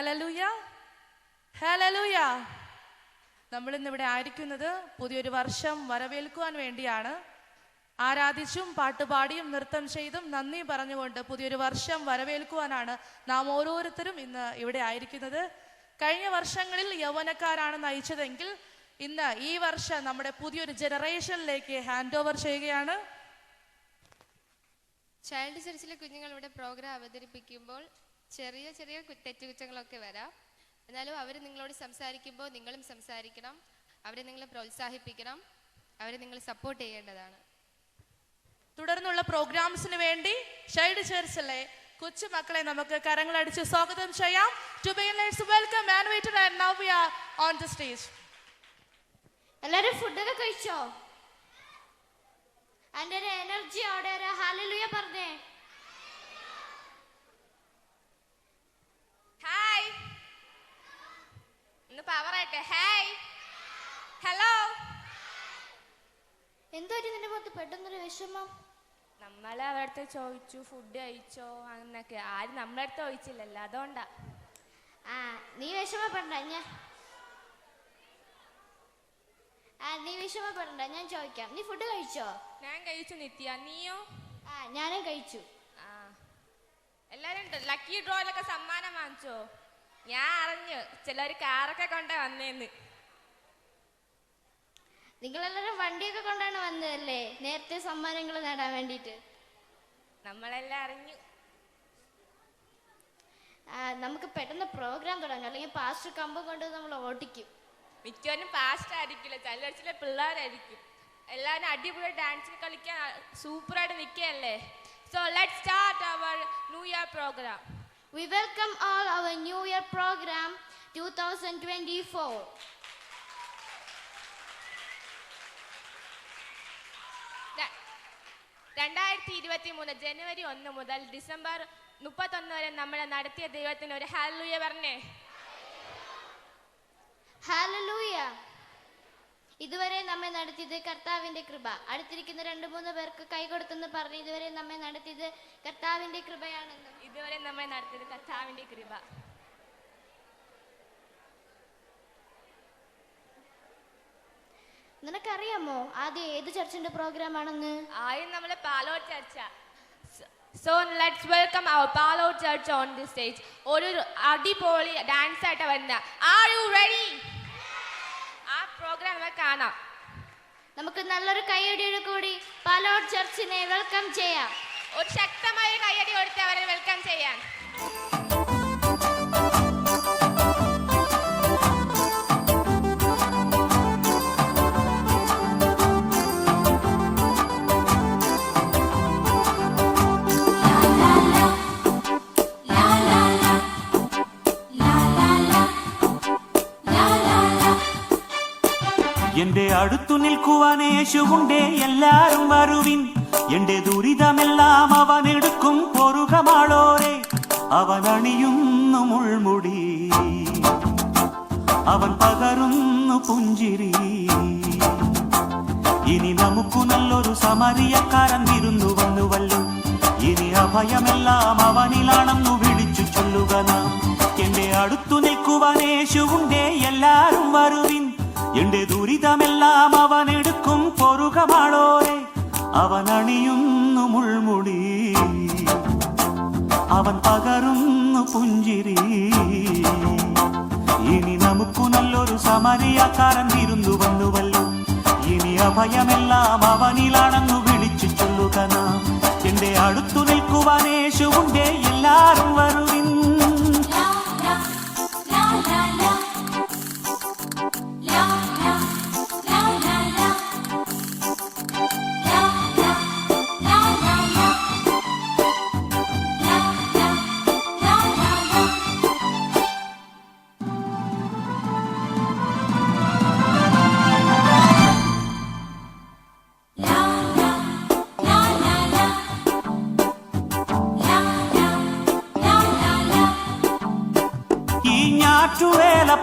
Hallelujah hallelujah. നമ്മൾ ഇന്നിവിടെ ആയിരിക്കുന്നത് പുതിയൊരു വർഷം വരവേൽക്കുവാൻ വേണ്ടിയാണ്. ആരാധിച്ചും പാട്ടുപാടിയും നൃത്തം ചെയ്തും നന്ദി പറഞ്ഞുകൊണ്ട് പുതിയൊരു വർഷം വരവേൽക്കുവാനാണ് നാം ഓരോരുത്തരും ഇന്ന് ഇവിടെ ആയിരിക്കുന്നത്. കഴിഞ്ഞ വർഷങ്ങളിൽ യൗവനക്കാരാണ് നയിച്ചതെങ്കിൽ ഇന്ന് ഈ വർഷം നമ്മുടെ പുതിയൊരു ജനറേഷനിലേക്ക് ഹാൻഡ് ഓവർ ചെയ്യുകയാണ്. ചൈൽഡ് ചർച്ചിലെ കുഞ്ഞുങ്ങൾ ഇവിടെ പ്രോഗ്രാം അവതരിപ്പിക്കുമ്പോൾ ചെറിയ ചെറിയ തെറ്റുകുറ്റങ്ങളൊക്കെ വരാം. എന്നാലും അവർ നിങ്ങളോട് സംസാരിക്കുമ്പോൾ നിങ്ങളും സംസാരിക്കണം. അവരെ നിങ്ങൾ പ്രോത്സാഹിപ്പിക്കണം. അവരെ നിങ്ങൾ സപ്പോർട്ട് ചെയ്യേണ്ടതാണ്. തുടർന്നുള്ള പ്രോഗ്രാംസിന് വേണ്ടി ചൈൽഡ് ചർച്ചിലെ കൊച്ചു മക്കളെ നമുക്ക് കരങ്ങളടിച്ച് സ്വാഗതം ചെയ്യാം. To be let's welcome Anvita and Navya on the stage. എല്ലാരും ഫുഡൊക്കെ കഴിച്ചോ? അതിന്റെ ഒരു എനർജിയോടെ ഒരു ഹല്ലേലൂയ പറഞ്ഞേ. ഹായ്, ഒന്ന് പവറായിട്ട് ഹായ് ഹലോ. എന്തൊരു നിന്റെ മുഖത്ത് പെട്ടെന്നൊരു വിഷമം? നമ്മൾ അവരുടെ ചോദിച്ചു ഫുഡ് കഴിച്ചോ എന്നൊക്കെ, ആരും നമ്മളെ അടുത്ത് ചോദിച്ചില്ലല്ലോ, അതുകൊണ്ടാ. നീ വിഷമപ്പെടണ്ട, നീ വിഷമപ്പെടണ്ട, ഞാൻ ചോദിക്കാം. നീ ഫുഡ് കഴിച്ചോ? ഞാൻ കഴിച്ചു നിത്യ, നീയോ? ഞാനും കഴിച്ചു. എല്ലാരും ലക്കി ഡ്രോയിലൊക്കെ സമ്മാനം വാങ്ങിച്ചോ? ഞാൻ അറിഞ്ഞു ചിലർ കാറൊക്കെ കൊണ്ടേ വന്നേന്ന്. നിങ്ങളെല്ലാരും വണ്ടിയൊക്കെ കൊണ്ടാണ് വന്നതല്ലേ നേരത്തെ സമ്മാനങ്ങൾ നേടാൻ വേണ്ടിട്ട്? നമ്മളെല്ലാം അറിഞ്ഞു. നമുക്ക് പെട്ടെന്ന് പ്രോഗ്രാം തുടങ്ങാം, അല്ലെങ്കിൽ പാസ്റ്റർ കമ്പം കൊണ്ട് നമ്മൾ ഓട്ടിക്കും. മിക്കവരും പാസ്റ്റ് ആയിരിക്കില്ല, ചില പിള്ളേരായിരിക്കും. എല്ലാവരും അടിപൊളി ഡാൻസ് കളിക്കാൻ സൂപ്പറായിട്ട് നിൽക്കുകയല്ലേ. So let's start our new year program. We welcome all our New Year program 2024. ജനുവരി 1 മുതൽ ഡിസംബർ 31 വരെ നമ്മൾ നടത്തിയ ദൈവത്തിന് ഒരു ഹല്ലേലൂയ പറഞ്ഞേ. ഹല്ലേലൂയ. ഇതുവരെ നമ്മെ നടത്തിയത് കർത്താവിന്റെ കൃപ. അടുത്തിരിക്കുന്ന 2-3 പേർക്ക് കൈ കൊടുത്തെന്ന് പറഞ്ഞ് ഇതുവരെ നമ്മെ നടത്തിയത് കർത്താവിന്റെ കൃപയാണെന്ന്. ഇതുവരെ നമ്മെ നടത്തിയത് കർത്താവിന്റെ കൃപ. നിനക്കറിയാമോ ആദ്യം ഏത് ചർച്ചിന്റെ പ്രോഗ്രാം ആണെന്ന്? ആദ്യം നമ്മളെ പാലോട് ചർച്ച. So let's welcome our Palode church on the stage. ഒരു അടിപൊളി ഡാൻസ് ആയിട്ട് വരുന്ന. Are you ready? ആ പ്രോഗ്രാം നമുക്ക് കാണാം. നമുക്ക് നല്ലൊരു കൈയടിയോട് കൂടി പാലോട് ചർച്ചിനെ വെൽക്കം ചെയ്യാം. ഒരു ശക്തമായ കൈയടി കൊടുത്ത് അവരെ വെൽക്കം ചെയ്യാൻ. എന്റെ അടുത്തു നിൽക്കുവാൻ യേശുവുണ്ടേ, എല്ലാരും വരുവിൻ. എന്റെ ദുരിതമെല്ലാം അവൻ എടുക്കും പൊറുകമാളോരെ. അവൻ അണിയുന്നു മുൾമുടി, അവൻ പകരുന്നു പുഞ്ചിരി. ഇനി നമുക്കു നല്ലൊരു സമരിയക്കാരൻ വിരുന്നു വന്നുവല്ലോ. ഇനി അഭയമെല്ലാം അവനിലാണെന്നു വിളിച്ചു ചൊല്ലുക നാം. എന്റെ അടുത്തു നിൽക്കുവാൻ യേശുവുണ്ടേ, എല്ലാരും വരുവിൻ. എന്റെ ദുരിതമെല്ലാം അവൻ എടുക്കും പൊറുകമാളോരെ. അവൻ അണിയുന്നു മുൾമുടി, അവൻ പകരുന്നു പുഞ്ചിരി. ഇനി നമുക്കു നല്ലൊരു സമരിയക്കാരൻ വിരുന്നു വന്നുവല്ലോ. ഇനി അഭയമെല്ലാം അവനിലാണെന്നു വിളിച്ചു ചൊല്ലുക നാം. എന്റെ അടുത്തു നിൽക്കുവാൻ യേശുവുണ്ടേ, എല്ലാരും വരുവിൻ.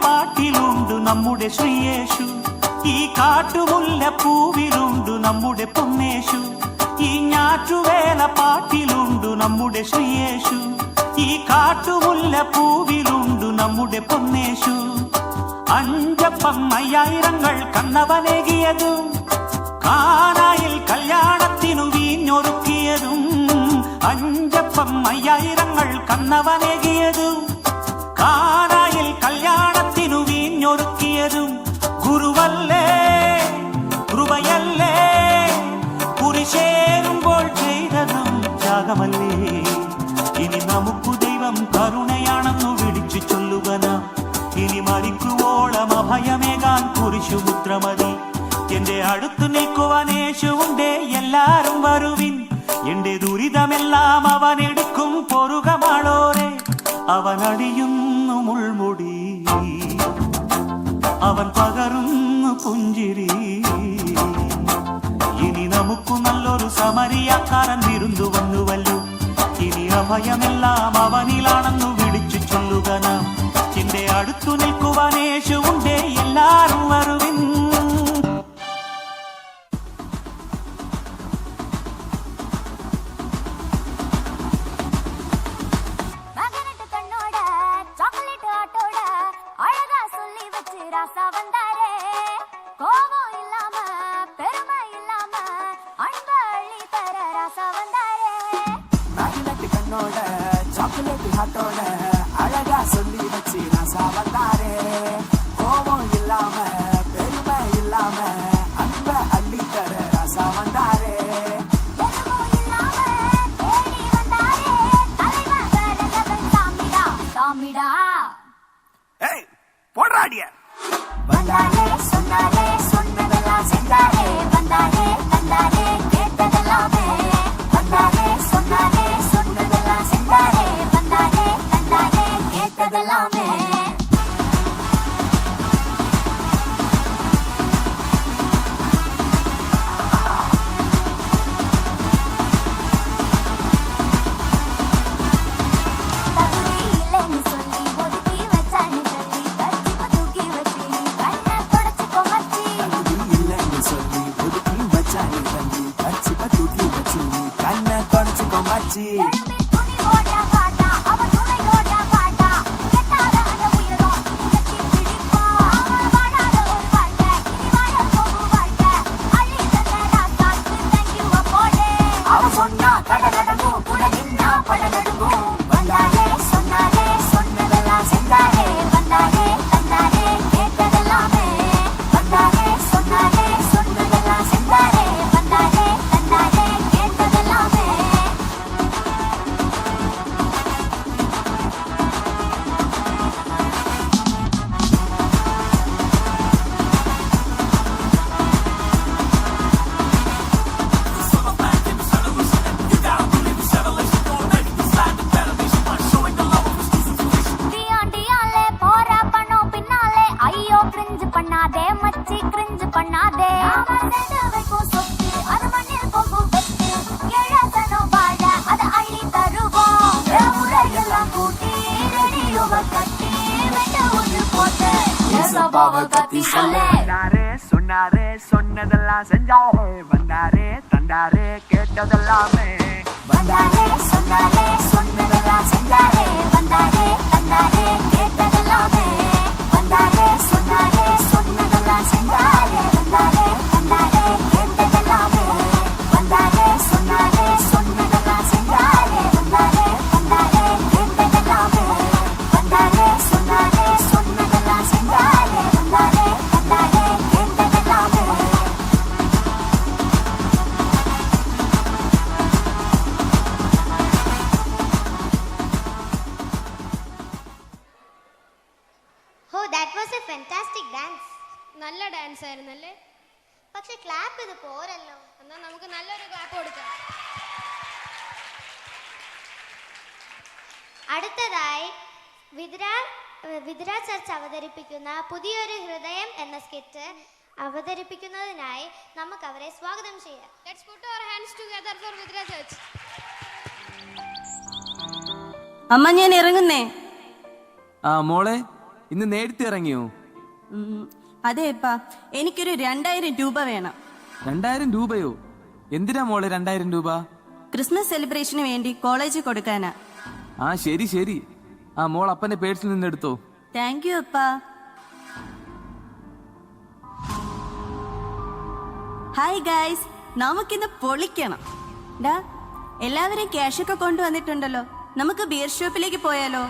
പാട്ടിലുണ്ട് നമ്മുടെ ശ്രീയേശു. ഈ കാട്ടുമുല്ലപ്പൂവിലുണ്ട് നമ്മുടെ പൊന്നേശു. ഈ ഞാറ്റുവേല പാട്ടിലുണ്ട് നമ്മുടെ ശ്രീയേശു. ഈ കാട്ടുമുല്ല പൂവിലുണ്ടു നമ്മുടെ പൊന്നേശു. അഞ്ചപ്പം 5000 കണ്ണവനേകിയതും കാനായിൽ കല്യാണത്തിനു വീഞ്ഞൊരുക്കിയതും. അഞ്ചപ്പം 5000 കണ്ണവനേകിയതും കാനായിൽ കല്യാണത്തിനു വീഞ്ഞൊരുക്കിയതും. ഗുരുവല്ലേ കൃപയല്ലേ കുരിശേറുമ്പോൾ ചെയ്തതും ത്യാഗമല്ലേ. ഇനി നമുക്കു ദൈവം കരുണയാണെന്നു വിളിച്ചു ചൊല്ലുവന. ഇനി മരിക്കുവോളം അഭയമേകാൻ കുരിശുമുദ്രമതി. എന്റെ അടുത്തു നിൽക്കുവാൻ യേശുവുണ്ടേ, എല്ലാരും വരുവിൻ. എന്റെ ദുരിതമെല്ലാം അവനെടുക്കും പൊറുകമാളോരെ. അവനടിയുന്നു മുൾമുടി, അവൻ പകരുന്നു പുഞ്ചിരി. ഇനി നമുക്കു നല്ലൊരു സമരിയാക്കാരൻ വിരുന്നു വന്നുവല്ലോ. ഇനി അഭയമെല്ലാം അവനിലാണെന്നു വിളിച്ചു ചൊല്ലുക നാം. എന്റെ അടുത്തു നിൽക്കുവാൻ യേശുവുണ്ടേ, എല്ലാരും വരുവിൻ. சொன்னதெல்லாம் செஞ்சாரே, வந்தாரே தந்தாரே கேட்டதெல்லாமே. வந்தாரே சொன்னாரே சொன்னதெல்லாம் செஞ்சாரே, வந்தாரே தந்தாரே கேட்டதெல்லாமே. வந்தாரே சொன்னாரே சொன்னதெல்லாம் செஞ்சாரே, வந்தாரே தந்தாரே கேட்டதெல்லாமே. வந்தாரே சொன்னாரே சொன்னதெல்லாம் செஞ்சாரே, வந்தாரே தந்தாரே கேட்டதெல்லாமே. வந்தாரே சொன்னாரே சொன்னதெல்லாம் செஞ்சாரே, வந்தாரே தந்தாரே கேட்டதெல்லாமே. Oh, that was a fantastic dance. നല്ല ഡാൻസ് ആയിരുന്നല്ലേ? പക്ഷെ ക്ലാപ്പ് ഇത് പോരല്ലോ. എന്നാ നമുക്ക് നല്ലൊരു ക്ലാപ്പ് കൊടുക്കാം. അടുത്തതായി വിദ്ര ചർച്ച് അവതരിപ്പിക്കുന്ന പുതിയൊരു ഹൃദയം എന്ന സ്കിറ്റ് അവതരിപ്പിക്കുന്നതിനായി നമുക്ക് അവരെ സ്വാഗതം ചെയ്യാം. Let's put our hands together for Vidra Church. അമ്മ ഞാൻ ഇറങ്ങുന്നേ. ആ മോളെ, ഇന്ന് നേരത്തെ ഇറങ്ങിയോ? അതേപ്പാ, എനിക്കൊരു 2000 രൂപ വേണം. 2000 രൂപയോ? എന്തിനാ മോളെ 2000 രൂപ? ക്രിസ്മസ് സെലിബ്രേഷന് വേണ്ടി കോളേജിൽ കൊടുക്കാനാ. ആ ശരി ശരി. ആ മോൾ അപ്പന്റെ പേഴ്സിൽ നിന്ന് എടുത്തോ. താങ്ക് യു അപ്പാ. ഹായ് ഗായ്സ്, നമുക്കിന്ന് പൊളിക്കണം. ഡാ, എല്ലാവരും ക്യാഷൊക്കെ കൊണ്ടുവന്നിട്ടുണ്ടല്ലോ. നമുക്ക് ബിയർ ഷോപ്പിലേക്ക് പോയാലോ?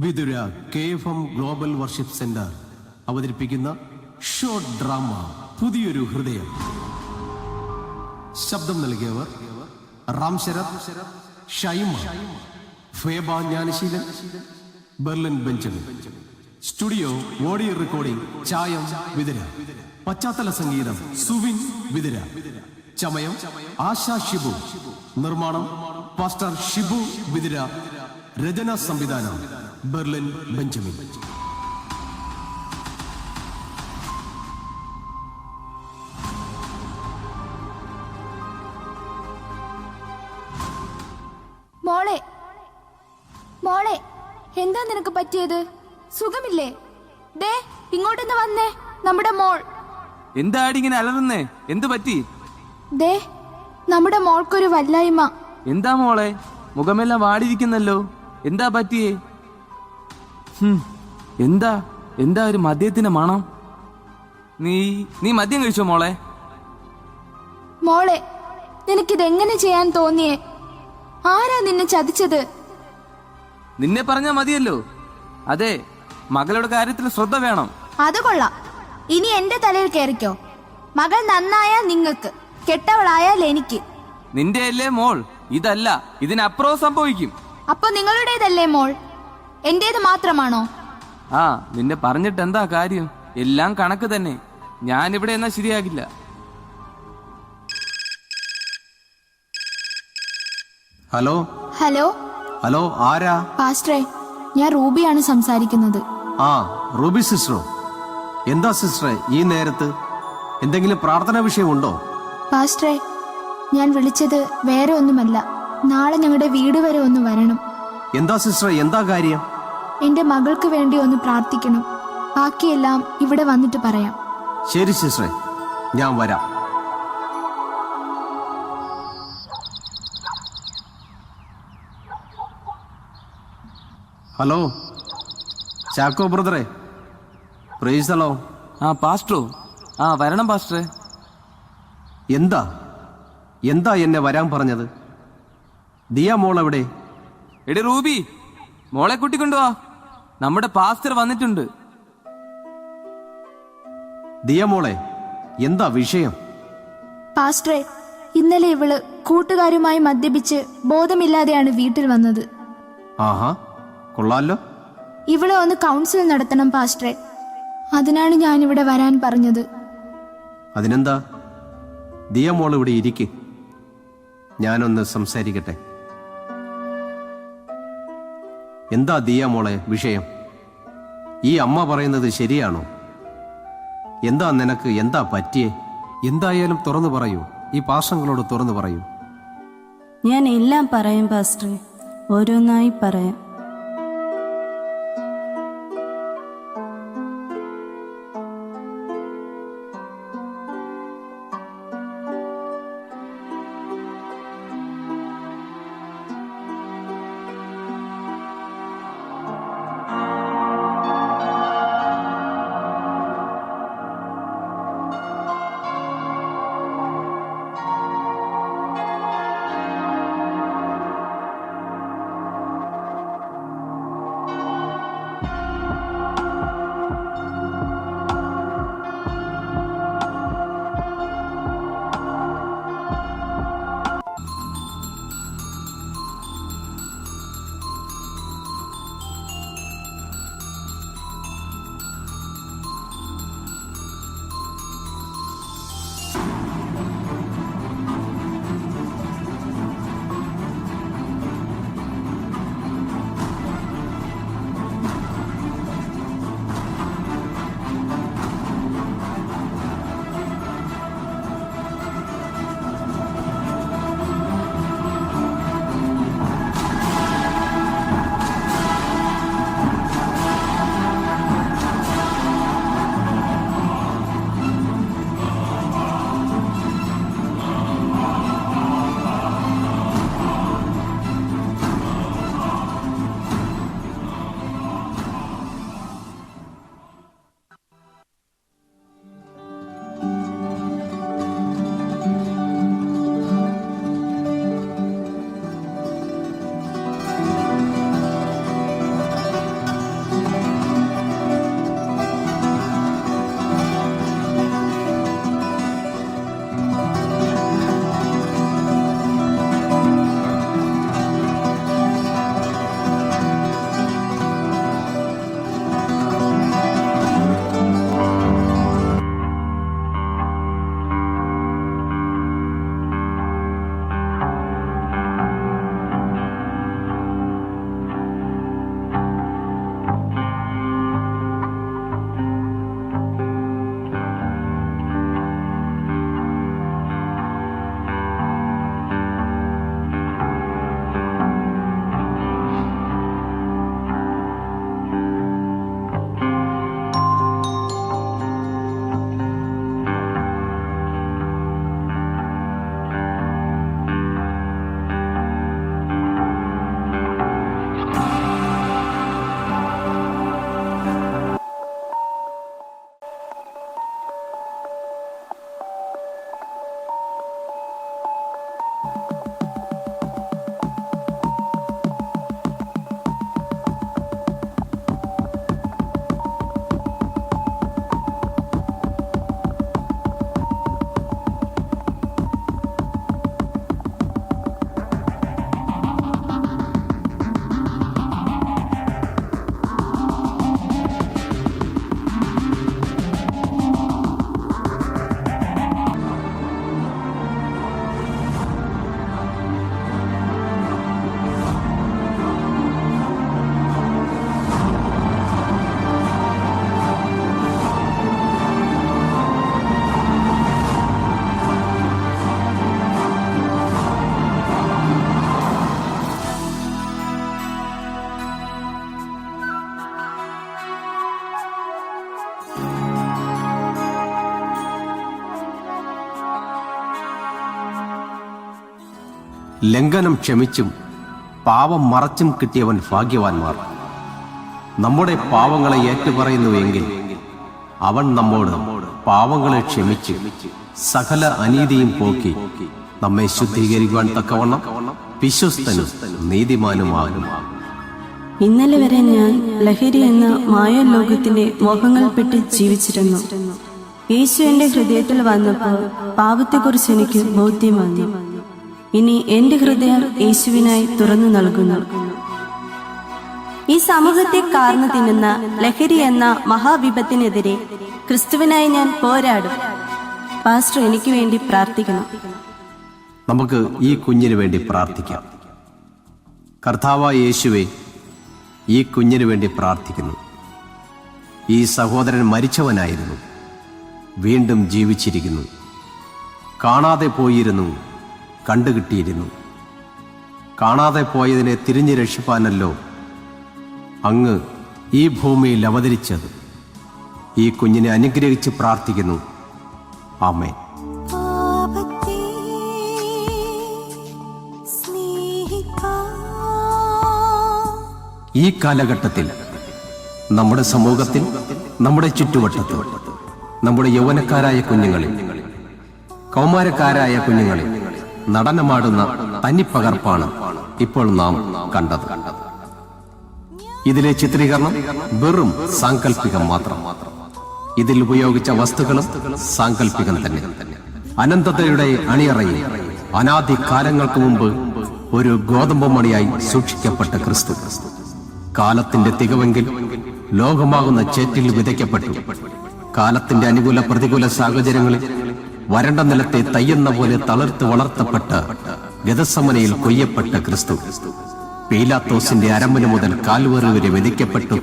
Vithura KFM global worship centre അവതരിപ്പിക്കുന്ന ഷോർട്ട് ഡ്രാമ പുതിയൊരു ഹൃദയം. ശബ്ദം നൽകിയവർ Ram Sarath, Shaima, Feba Jnanaseelan, Berlin Benjamin. Studio audio recording Chayam Vithura. പശ്ചാത്തല സംഗീതം സുവിൻ വിതുര. ചമയം ആശാ ഷിബു. നിർമ്മാണം പാസ്റ്റർ ഷിബു വിതുര. രചന സംവിധാനം ബെർലിൻ ബെഞ്ചമിൻ. മോളെ, മോളെ, എന്താ നിനക്ക് പറ്റിയത്? സുഖമില്ലേ? ദേ ഇങ്ങോട്ടൊന്ന് വന്നേ. നമ്മുടെ മോൾ. എന്താടി ഇങ്ങനെ അലറുന്നേ? എന്തു പറ്റി? ദേ നമ്മുടെ മോൾക്കൊരു വല്ലായ്മ. എന്താ മോളെ, മുഖമെല്ലാം വാടിയിരിക്കുന്നല്ലോ. എന്താ പറ്റിയേ? എന്താ എന്താ ഒരു മദ്യത്തിന്റെ മണം? നീ മദ്യം കഴിച്ചോ മോളെ? മോളെ, നിനക്കിതെങ്ങനെ ചെയ്യാൻ തോന്നിയേ? ആരാ നിന്നെ ചതിച്ചത്? നിന്നെ പറഞ്ഞാ മതിയല്ലോ. അതെ, മകളുടെ കാര്യത്തിൽ ശ്രദ്ധ വേണം. അത് കൊള്ളാം. ഇനി എന്റെ തലയിൽ കയറിക്കോ. മകൾ നന്നായാ നിങ്ങൾക്ക്, കെട്ടവളായാൽ എനിക്ക്. നിന്റെ അല്ലേ മോൾ? ഇതല്ല, ഇതിനപ്പുറവും സംഭവിക്കും. അപ്പൊ നിങ്ങളുടേതല്ലേ മോൾ? എന്റേത് മാത്രമാണോ? ആ, നിന്നെ പറഞ്ഞിട്ട് എന്താ കാര്യം? എല്ലാം കണക്ക് തന്നെ. ഞാനിവിടെ എന്നാ ശരിയാകില്ല. ഹലോ ഹലോ ഹലോ, ആരാ? പാസ്റ്ററെ, ഞാൻ റൂബിയാണ് സംസാരിക്കുന്നത്. ആ, റൂബി സിസ്റ്ററോ? എന്താ സിസ്റ്ററെ ഈ നേരത്ത്? എന്തെങ്കിലും പ്രാർത്ഥന വിഷയമുണ്ടോ? പാസ്റ്ററെ, ഞാൻ വിളിച്ചത് വേറെ ഒന്നുമല്ല. നാളെ ഞങ്ങളുടെ വീട് വരെ ഒന്ന് വരണം. എന്താ സിസ്റ്ററെ, എന്താ കാര്യം? എന്റെ മകൾക്ക് വേണ്ടി ഒന്ന് പ്രാർത്ഥിക്കണം. ബാക്കിയെല്ലാം ഇവിടെ വന്നിട്ട് പറയാം. ശരി സിസ്റ്ററെ, ഞാൻ വരാം. ഹലോ ചാക്കോ ബ്രദറെ, പ്രൈസ് ദി ലോർഡ്. ആ പാസ്റ്ററോ? ആ വരണം പാസ്റ്ററെ. എന്താ എന്താ എന്നെ വരാൻ പറഞ്ഞത്? ദിയ മോൾ എവിടെ? എടി റൂബി, മോളെ കൂട്ടിക്കൊണ്ടുവാ. നമ്മുടെ പാസ്റ്റർ വന്നിട്ടുണ്ട്. ദിയ മോളെ, എന്താ വിഷയം? പാസ്റ്ററെ, ഇന്നലെ ഇവള് കൂട്ടുകാരുമായി മദ്യപിച്ച് ബോധമില്ലാതെയാണ് വീട്ടിൽ വന്നത്. ആഹാ, കൊള്ളാലോ. ഇവളെ ഒന്ന് കൗൺസിൽ നടത്തണം പാസ്റ്ററെ. അതിനാണ് ഞാനിവിടെ വരാൻ പറഞ്ഞത്. അതിനെന്താ, ദിയ മോൾ ഇവിടെ ഇരിക്ക്, ഞാനൊന്ന് സംസാരിക്കട്ടെ. എന്താ ദിയ മോളെ വിഷയം? ഈ അമ്മ പറയുന്നത് ശരിയാണോ? എന്താ നിനക്ക് എന്താ പറ്റിയേ? എന്തായാലും തുറന്നു പറയൂ, ഈ പാസ്റ്റങ്ങളോട് തുറന്നു പറയൂ. ഞാൻ എല്ലാം പറയും പാസ്റ്ററെ, ഓരോന്നായി പറയാം. ലംഘനം ക്ഷമിച്ചും പാവം മറച്ചും കിട്ടിയവൻ ഭാഗ്യവാന്മാർ. നമ്മുടെ പാവങ്ങളെ ഏറ്റുപറയുന്നുവെങ്കിൽ അവൻ നമ്മോട് പാവങ്ങളെ ക്ഷമിച്ച് സകല അനീതിയും പോക്കി നമ്മെ ശുദ്ധീകരിക്കുവാൻ തക്കവണ്ണം വിശ്വസ്തനും നീതിമാനുമാകും. ഇന്നലെ വരെ ഞാൻ ലഹരി എന്ന മായലോകത്തിന്റെ മോഹങ്ങൾപ്പെട്ട് ജീവിച്ചിരുന്നു. യേശു എന്റെ ഹൃദയത്തിൽ വന്നപ്പോൾ പാപത്തെക്കുറിച്ച് എനിക്ക് ബോധ്യം വന്നു. ഇനി എന്റെ ഹൃദയം യേശുവിനായി തുറന്നു നൽകുന്നു. ഈ സമൂഹത്തെ കാർന്നു തിന്നുന്ന ലഹരി എന്ന മഹാവിപത്തിനെതിരെ ക്രിസ്തുവിനായി ഞാൻ പോരാടും. പാസ്റ്റർ എനിക്ക് വേണ്ടി പ്രാർത്ഥിക്കണം. നമുക്ക് ഈ കുഞ്ഞിന് വേണ്ടി പ്രാർത്ഥിക്കാം. കർത്താവായ യേശുവേ, ഈ കുഞ്ഞിന് വേണ്ടി പ്രാർത്ഥിക്കുന്നു. ഈ സഹോദരൻ മരിച്ചവനായിരുന്നു, വീണ്ടും ജീവിച്ചിരിക്കുന്നു. കാണാതെ പോയിരുന്നു, കണ്ടുകിട്ടിയിരുന്നു. കാണാതെ പോയതിനെ തിരിഞ്ഞു രക്ഷിപ്പാനല്ലോ അങ്ങ് ഈ ഭൂമിയിൽ അവതരിച്ചത്. ഈ കുഞ്ഞിനെ അനുഗ്രഹിച്ച് പ്രാർത്ഥിക്കുന്നു. ആമേൻ. ഈ കാലഘട്ടത്തിൽ നമ്മുടെ സമൂഹത്തിൽ, നമ്മുടെ ചുറ്റുവട്ടത്തിൽ, നമ്മുടെ യൗവനക്കാരായ കുഞ്ഞുങ്ങളിൽ, കൗമാരക്കാരായ കുഞ്ഞുങ്ങളിൽ നടനമാടുന്ന തനിപ്പകർപ്പാണ് ഇപ്പോൾ നാം കണ്ടത്. ഇതിലെ ചിത്രീകരണം വെറും സാങ്കല്പികം മാത്രം. ഇതിൽ ഉപയോഗിച്ച വസ്തുക്കളും സാങ്കല്പികം തന്നെ. അനന്തതയുടെ അണിയറയിൽ അനാദി കാലങ്ങൾക്ക് മുമ്പ് ഒരു ഗോതമ്പ് മണിയായി സൂക്ഷിക്കപ്പെട്ട ക്രിസ്തു കാലത്തിന്റെ തികവെങ്കിൽ ലോകമാകുന്ന ചേറ്റിൽ വിതയ്ക്കപ്പെട്ടു. കാലത്തിന്റെ അനുകൂല പ്രതികൂല സാഹചര്യങ്ങളിൽ വരണ്ട നിലത്തെ തയ്യെന്ന പോലെ തളർത്ത് വളർത്തപ്പെട്ട ഗതസമനയിൽ കൊയ്യപ്പെട്ട ക്രിസ്തു പീലാത്തോസിന്റെ അരമന മുതൽ കാൽവറി വരെ വിധിക്കപ്പെട്ടു.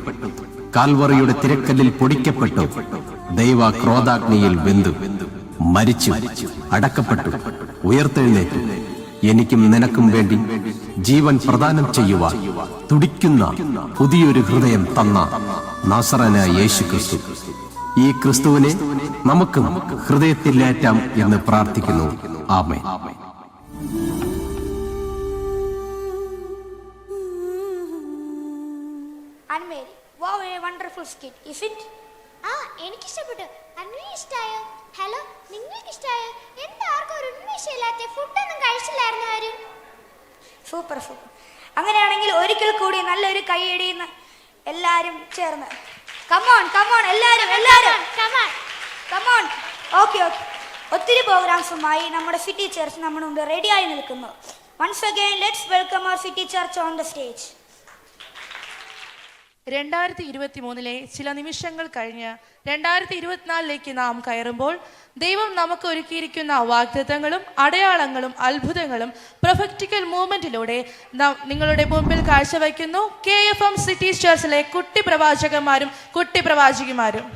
കാൽവറിയുടെ തിരക്കല്ലിൽ പൊടിക്കപ്പെട്ടു. ദൈവ ക്രോധാഗ്നിയിൽ വെന്തു മരിച്ചു, അടക്കപ്പെട്ടു, ഉയർത്തെഴുന്നേറ്റു. എനിക്കും നിനക്കും വേണ്ടി ജീവൻ പ്രദാനം ചെയ്യുവാൻ തുടിക്കുന്ന പുതിയൊരു ഹൃദയം തന്ന നാസറനായ യേശു ക്രിസ്തു. ഈ ക്രിസ്തുവിനെ നമുക്കും ഹൃദയത്തിലേറ്റാം എന്ന് പ്രാർത്ഥിക്കുന്നു. ആമേൻ. അൻമേരി, wow, a wonderful skit, isn't? ആ, എനിക്ക് ഇഷ്ടപ്പെട്ടു. അൻമേരി ഇഷ്ടായോ? ഹലോ, നിങ്ങൾക്ക് ഇഷ്ടായോ? എന്താ ആർക്കും ഒരു ഉന്മേഷമില്ലാത്ത? ഫുഡൊന്നും കഴിച്ചില്ലായിരുന്നു ആരും? Super super. അങ്ങനെയാണെങ്കിൽ ഒരിക്കൽ കൂടി നല്ലൊരു കൈയടിയുന്ന എല്ലാരും ചേർന്ന് കമോൺ കമോൺ എല്ലാരും എല്ലാരും കമോൺ. Okay okay. ഒത്തിരി പ്രോഗ്രാംസുമായി നമ്മുടെ സിറ്റി ചർച്ച് നമ്മുടെ മുമ്പ് റെഡിയായി നിൽക്കുന്നു. Once again let's welcome our city church on the stage. 2023 ചില നിമിഷങ്ങൾ കഴിഞ്ഞ് 2024 നാം കയറുമ്പോൾ ദൈവം നമുക്ക് ഒരുക്കിയിരിക്കുന്ന വാഗ്ദത്തങ്ങളും അടയാളങ്ങളും അത്ഭുതങ്ങളും പ്രൊഫറ്റിക്കൽ മൂവ്മെന്റിലൂടെ നിങ്ങളുടെ മുമ്പിൽ കാഴ്ചവയ്ക്കുന്നു KFM സിറ്റി ചർച്ചിലെ കുട്ടി പ്രവാചകന്മാരും കുട്ടി പ്രവാചകിമാരും.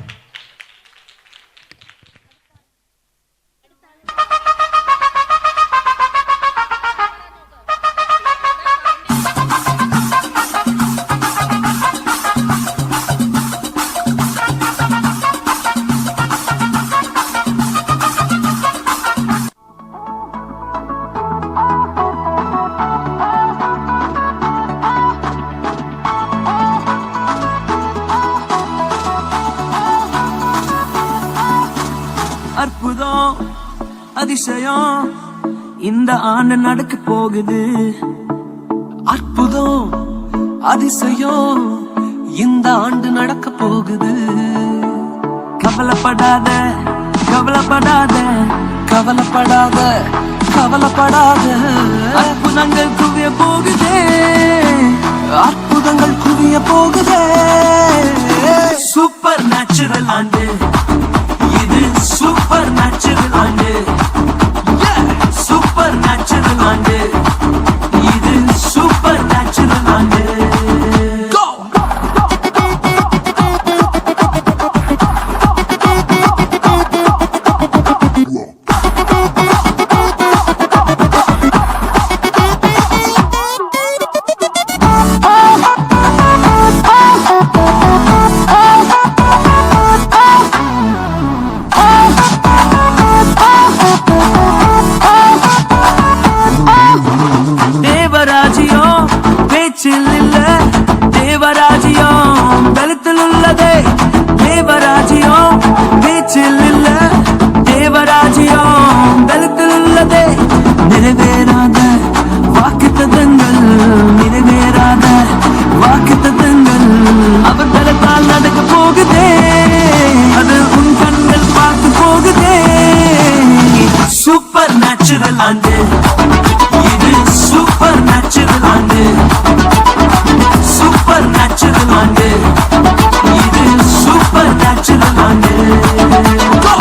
அற்புதம் அதிசயம் இந்த ஆண்டு நடக்க போகுது. அற்புதம் அதிசயம் இந்த ஆண்டு நடக்க போகுது. கவலைப்படாத கவலைப்படாத கவலைப்படாத கவலைப்படாத. அற்புதங்கள் குவிய போகுதே, அற்புதங்கள் குவிய போகுதே. சூப்பர் நேச்சுரல் ஆண்டு இது, சூப்பர் நேச்சுரல் ஆண்டு. சூப்பர் நேச்சுரல் ஆண்டு இது, சூப்பர் நேச்சுரல் ஆண்டு. natural and இது super natural and super natural and இது super natural and go.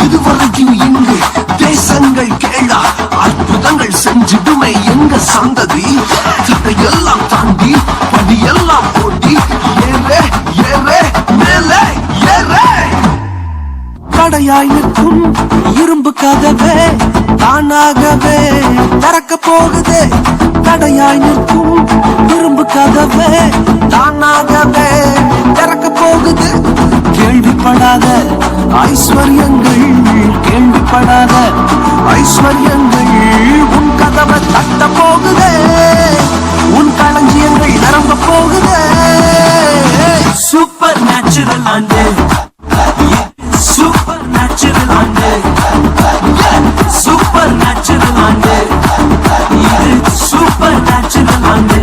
இதுவரைக்கும் இங்கு தேசங்கள் கேளா அற்புதங்கள் செஞ்சிடுமே எங்க சந்ததி தடையெல்லாம் தாண்டி படியெல்லாம் போட்டி ஏறே ஏறே மேலே ஏறே தடையாய் நிற்கும் இரும்பு கதவே தானாகவே திறக்க போகுதே தடையாய் நிற்கும் இரும்பு கதவே தானாகவே திறக்க போகுது கேள்விப்படாத ஐஸ்வர்யங்கள் கேள்விப்படாத ஐஸ்வர்யங்கள் உன் கதவை தட்ட போகுதே உன் களஞ்சியங்கள் நிரம்ப போகுதே சூப்பர் நேச்சுரல் ஆண்டு சூப்பர் நேச்சுரல் ஆண்டு சூப்பர் நேச்சுரல் ஆண்டு இது சூப்பர் நேச்சுரல் ஆண்டு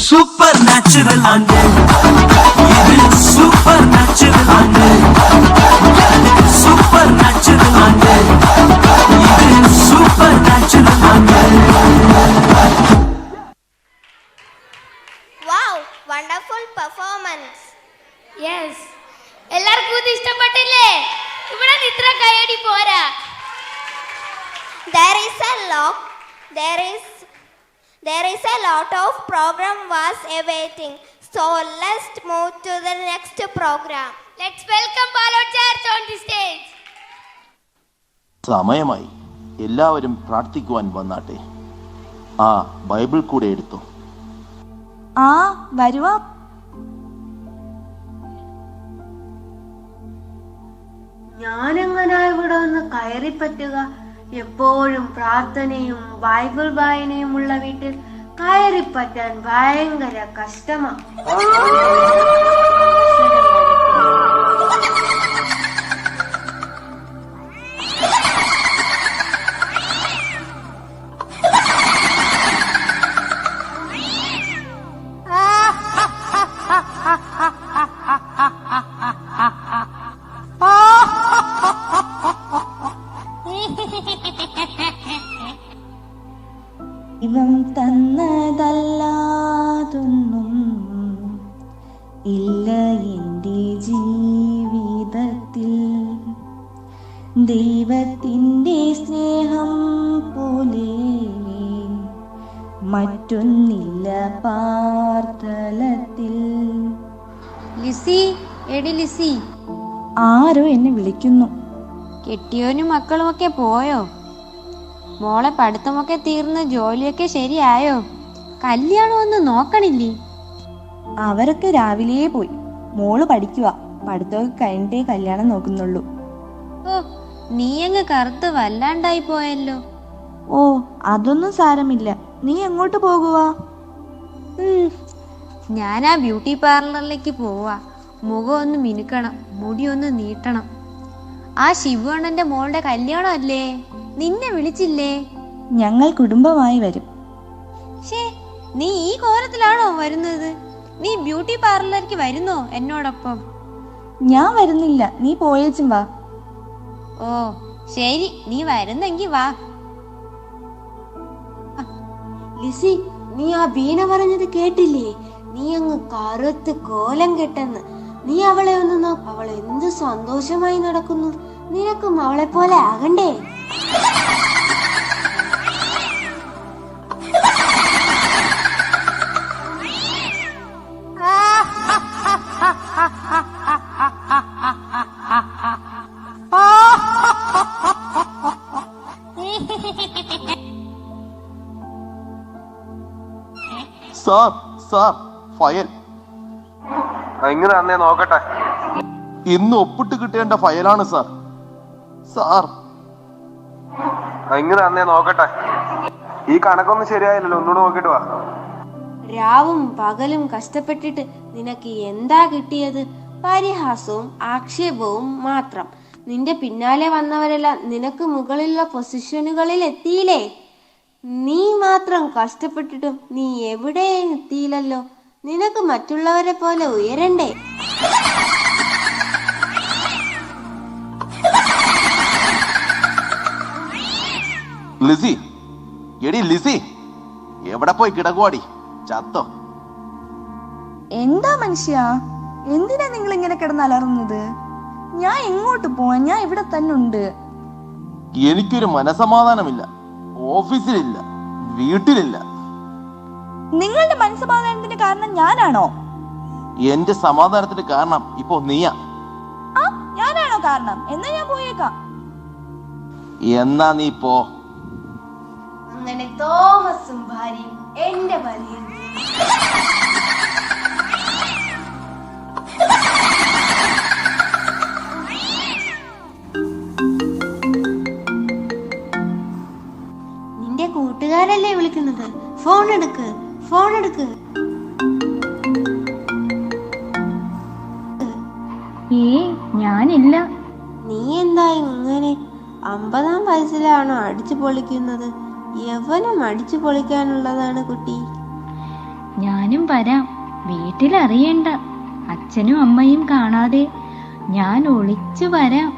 சூப்பர் நேச்சுரல் ஆண்டு இது சூப்பர் நேச்சுரல் ஆண்டு சூப்பர் நேச்சுரல் ஆண்டு இது சூப்பர் நேச்சுரல் ஆண்டு Wow, wonderful performance. Yes. എല്ലാവർക്കും ഇത് ഇഷ്ടപ്പെട്ടില്ലേ? ഇവിടെ ഇത്ര കൈയടി പോരാ. There is a lot of program was awaiting. So let's move to the next program. Let's welcome Balot Church on the stage. സമയമായി, എല്ലാവരും പ്രാർത്ഥിക്കുവാൻ വന്നാട്ടെ. ആ ബൈബിൾ കൂടെ എടുത്തു. ആ വരുവാ. ഞാനെങ്ങനാ ഇവിടെ ഒന്ന് കയറി പറ്റുക? എപ്പോഴും പ്രാർത്ഥനയും ബൈബിൾ വായനയും ഉള്ള വീട്ടിൽ കയറി പറ്റാൻ ഭയങ്കര കഷ്ടമാ. ഇവൻ തന്നതല്ലാതൊന്നും ഇല്ല എൻ്റെ ജീവിതത്തിൽ. ദൈവത്തിൻ്റെ സ്നേഹം പോലെ മറ്റൊന്നില്ല പാർത്തലത്തിൽ. ലിസി, എടി ലിസി. ആരോ എന്നെ വിളിക്കുന്നു. കെട്ടിയോനും മക്കളുമൊക്കെ പോയോ? മോളെ പഠിത്തമൊക്കെ തീർന്ന് ജോലിയൊക്കെ ശരിയായോ? കല്യാണം ഒന്ന് നോക്കണില്ലേ? അവരൊക്കെ രാവിലെ പോയി. മോള് പഠിക്കുക. പഠിത്തമൊക്കെ കഴിഞ്ഞിട്ടേ കല്യാണം നോക്കുന്നുള്ളൂ. ഓ, നീ അങ്ങ് കറുത്ത് വല്ലാണ്ടായി പോയല്ലോ. ഓ, അതൊന്നും സാരമില്ല. നീ എങ്ങോട്ട് പോകുവാ? ഞാനാ ബ്യൂട്ടി പാർലറിലേക്ക് പോവാ. മുഖം ഒന്ന് മിനുക്കണം, മുടി ഒന്ന് നീട്ടണം. ആ ശിവണ്ണന്റെ മോളുടെ കല്യാണം അല്ലേ? നിന്നെ വിളിച്ചില്ലേ? ഞങ്ങൾ കുടുംബമായി വരും. ഷേ, നീ ഈ കോലത്തിലാണോ വരുന്നത്? നീ ബ്യൂട്ടി പാർലറിലേക്ക് വരുന്നോ എന്നോടൊപ്പം? ഞാൻ വരുന്നില്ല, നീ പോയേച്ചും വാ. ഓ ശരി, നീ വരുന്നെങ്കി വാ. ലിസി, നീ ആ വീണ പറഞ്ഞത് കേട്ടില്ലേ? നീ അങ്ങ് കറുത്ത് കോലം കെട്ടെന്ന്. നീ അവളെ ഒന്ന് നോക്ക്. അവൾ എന്ത് സന്തോഷമായി നടക്കുന്നു. നിനക്കും അവളെ പോലെ ആകണ്ടേ? സാർ സാർ ഫയൽ ഇങ്ങനെ തന്നെ നോക്കട്ടെ. ഇന്ന് ഒപ്പിട്ട് കിട്ടേണ്ട ഫയലാണ് സാർ. സാർ ഇങ്ങനെ തന്നെ നോക്കട്ടെ. ഈ കണക്കൊന്നും ശരിയായില്ലല്ലോ, ഒന്നുകൂടെ നോക്കിട്ട് വാ. രാവും പകലും കഷ്ടപ്പെട്ടിട്ട് നിനക്ക് എന്താ കിട്ടിയത്? പരിഹാസവും ആക്ഷേപവും മാത്രം. നിന്റെ പിന്നാലെ വന്നവരെല്ലാം നിനക്ക് മുകളിലുള്ള പൊസിഷനുകളിൽ എത്തിയില്ലേ? നീ മാത്രം കഷ്ടപ്പെട്ടിട്ടും നീ എവിടെയും എത്തിയില്ലല്ലോ. നിനക്ക് മറ്റുള്ളവരെ പോലെ ഉയരണ്ടേ? ലിസി, എടി ലിസി, എവിടെ പോയി കിടക്കുവാടി? ചത്തോ? എന്താ മനുഷ്യ, എന്തിനാ നിങ്ങൾ ഇങ്ങനെ കിടന്ന് അലറുന്നത്? ഞാൻ എങ്ങോട്ട് പോവാൻ? ഞാൻ ഇവിടെ തന്നെ ഉണ്ട്. എനിക്കൊരു മനസമാധാനമില്ല. ഓഫീസിലില്ല, വീട്ടിലില്ല. നിങ്ങളുടെ മനസ്സമാധാനത്തിന് കാരണം ഞാനാണോ? എന്റെ സമാധാനത്തിന് കാരണം ഇപ്പൊ നീയാ. ഞാനാണോ കാരണം? എന്നാ ഞാൻ പോയേക്കാം. എന്നാ നീ പോ. അങ്ങനെ തോമസും ഭാര്യയും എന്റെ ഭാര്യയും നിന്റെ കൂട്ടുകാരല്ലേ വിളിക്കുന്നത്? ഫോൺ എടുക്ക്, ഫോൺ എടുക്ക്. ഞാനില്ല. നീ എന്താ ഇങ്ങനെ? 50-ാം വയസ്സിലാണോ അടിച്ചു പൊളിക്കുന്നത്? യവനം അടിച്ചു പൊളിക്കാനുള്ളതാണ് കുട്ടി. ഞാനും വരാം. വീട്ടിലറിയണ്ട. അച്ഛനും അമ്മയും കാണാതെ ഞാൻ ഒളിച്ചു വരാം.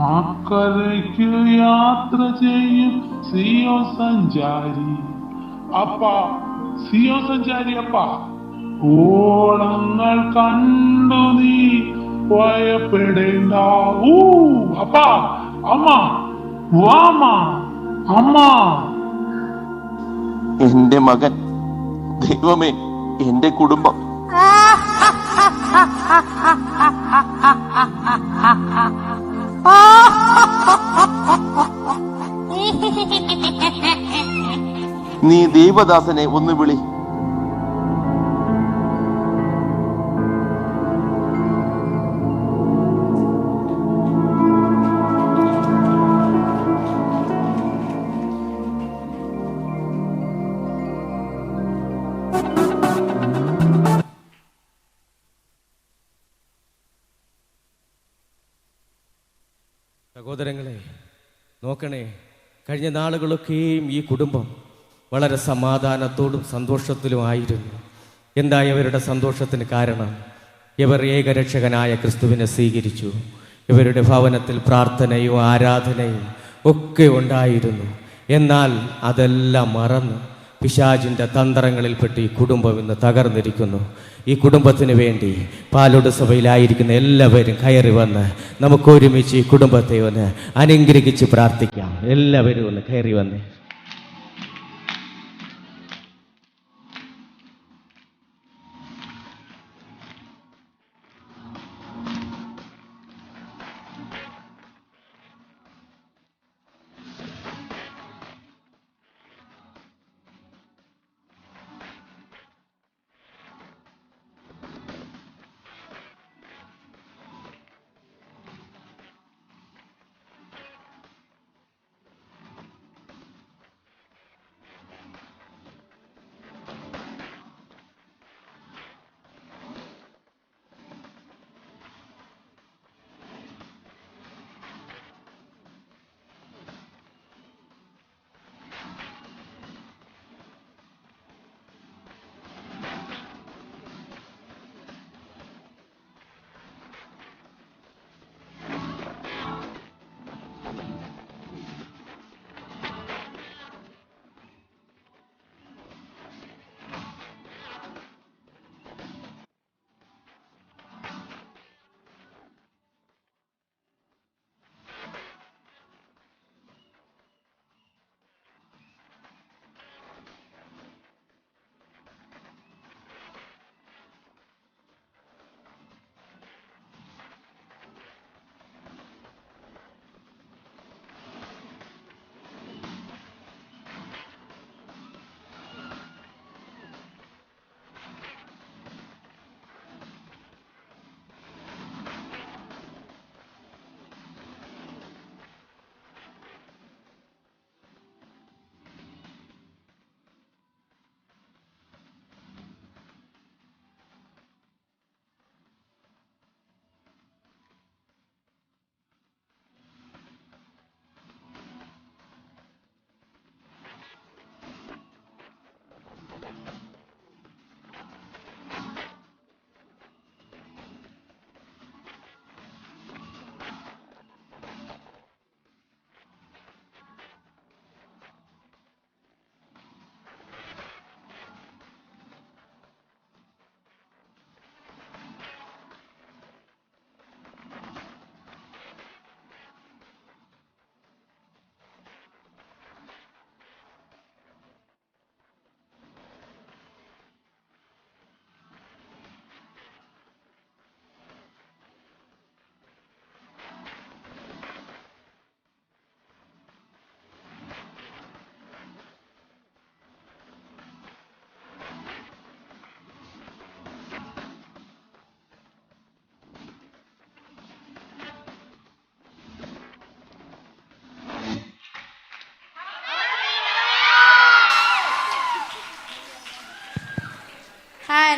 അക്കരയ്ക്ക് യാത്ര ചെയ്യും സിയോ സഞ്ചാരി അപ്പ, സിയോ സഞ്ചാരി അപ്പ, ഓളങ്ങൾ കണ്ടു നീ ഭയപ്പെടേണ്ട. അപ്പ, അമ്മ, വാമ, അമ്മ. എന്റെ മകൻ, ദൈവമേ, എന്റെ കുടുംബം. നീ ദൈവദാസനെ ഒന്ന് വിളി. സഹോദരങ്ങളെ, നോക്കണേ, കഴിഞ്ഞ നാളുകളൊക്കെയും ഈ കുടുംബം വളരെ സമാധാനത്തോടും സന്തോഷത്തിലുമായിരുന്നു. എന്തായി അവരുടെ സന്തോഷത്തിന് കാരണം? ഇവർ ഏകരക്ഷകനായ ക്രിസ്തുവിനെ സ്വീകരിച്ചു. ഇവരുടെ ഭവനത്തിൽ പ്രാർത്ഥനയും ആരാധനയും ഒക്കെ ഉണ്ടായിരുന്നു. എന്നാൽ അതെല്ലാം മറന്ന് പിശാചിൻ്റെ തന്ത്രങ്ങളിൽപ്പെട്ട് ഈ കുടുംബം ഇന്ന് തകർന്നിരിക്കുന്നു. ഈ കുടുംബത്തിന് വേണ്ടി പാലോട് സഭയിലായിരിക്കുന്ന എല്ലാവരും കയറി വന്ന് നമുക്ക് ഒരുമിച്ച് ഈ കുടുംബത്തെ ഒന്ന് അനുഗ്രഹിച്ച് പ്രാർത്ഥിക്കാം. എല്ലാവരും ഒന്ന് കയറി വന്ന്.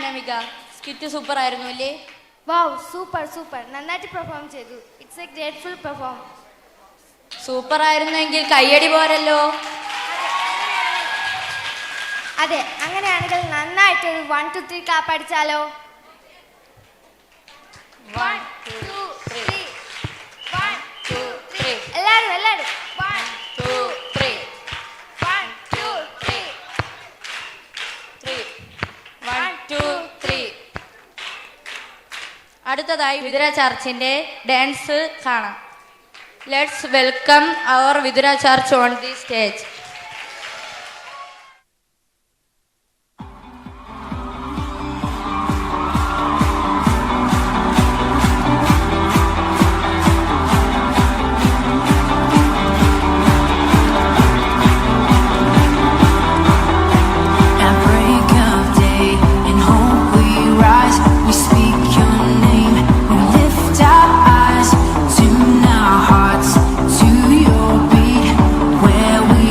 അനാമിക, സ്കിറ്റ് സൂപ്പർ ആയിരുന്നു അല്ലേ? വാവ്, സൂപ്പർ സൂപ്പർ, നന്നായിട്ട് പെർഫോം ചെയ്തു. It's A grateful perform. Super ആയിരുന്നെങ്കിൽ കയ്യടി പോരല്ലോ. അതെ, അങ്ങനെയാണെങ്കിൽ നന്നായിട്ട് ഒരു 1 2 3 ക്ലാപ്പ് അടിച്ചാലോ? 1 2 3 1 2 3 എല്ലാരും 1 2 3 1 2 3 1 2 3. അടുത്തതായി വിതുര ചർച്ചിന്റെ ഡാൻസ് കാണാം. Let's welcome our Vithura church on the stage. To your beat, where we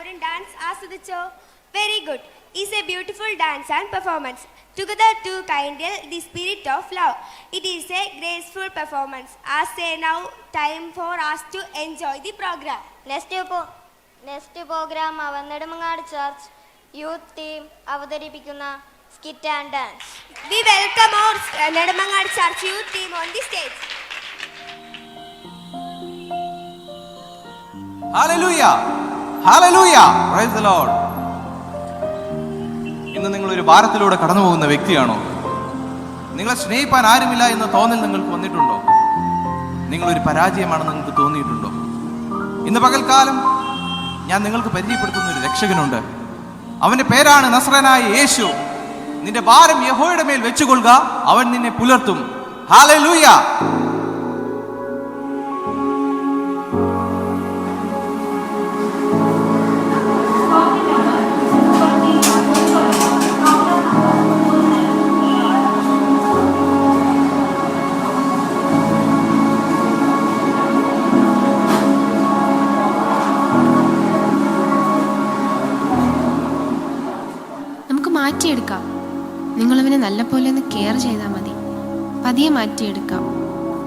എല്ലാവരും ഡാൻസ് ആസ്വദിച്ചോ? Very good. Is a beautiful dance and performance. Together to kindle the spirit of love. It is a graceful performance. As say now, time for us to enjoy the program. Next program Nedumangad church youth team അവതരിപ്പിക്കുന്ന skit and dance. We welcome our Nedumangad Church youth team on the stage. Hallelujah! Hallelujah! Praise the Lord. ഇന്ന് നിങ്ങളൊരു ഭാരത്തിലൂടെ കടന്നു പോകുന്ന വ്യക്തിയാണോ? നിങ്ങളെ സ്നേഹിപ്പാൻ ആരുമില്ല എന്ന തോന്നൽ നിങ്ങൾക്ക് വന്നിട്ടുണ്ടോ? നിങ്ങളൊരു പരാജയമാണെന്ന് നിങ്ങൾക്ക് തോന്നിയിട്ടുണ്ടോ? ഇന്ന് പകൽക്കാലം ഞാൻ നിങ്ങൾക്ക് പരിചയപ്പെടുത്തുന്ന ഒരു രക്ഷകനുണ്ട്. അവന്റെ പേരാണ് നസ്രനായ യേശു. നിന്റെ ഭാരം യഹോവയുടെ മേൽ വെച്ചുകൊള്ളുക, അവൻ നിന്നെ പുലർത്തും. ഹല്ലേലൂയ. മാറ്റിയെടുക്കാം. നിങ്ങളവനെ നല്ലപോലെ ഒന്ന് കെയർ ചെയ്താൽ മതി. പതിയെ മാറ്റിയെടുക്കാം.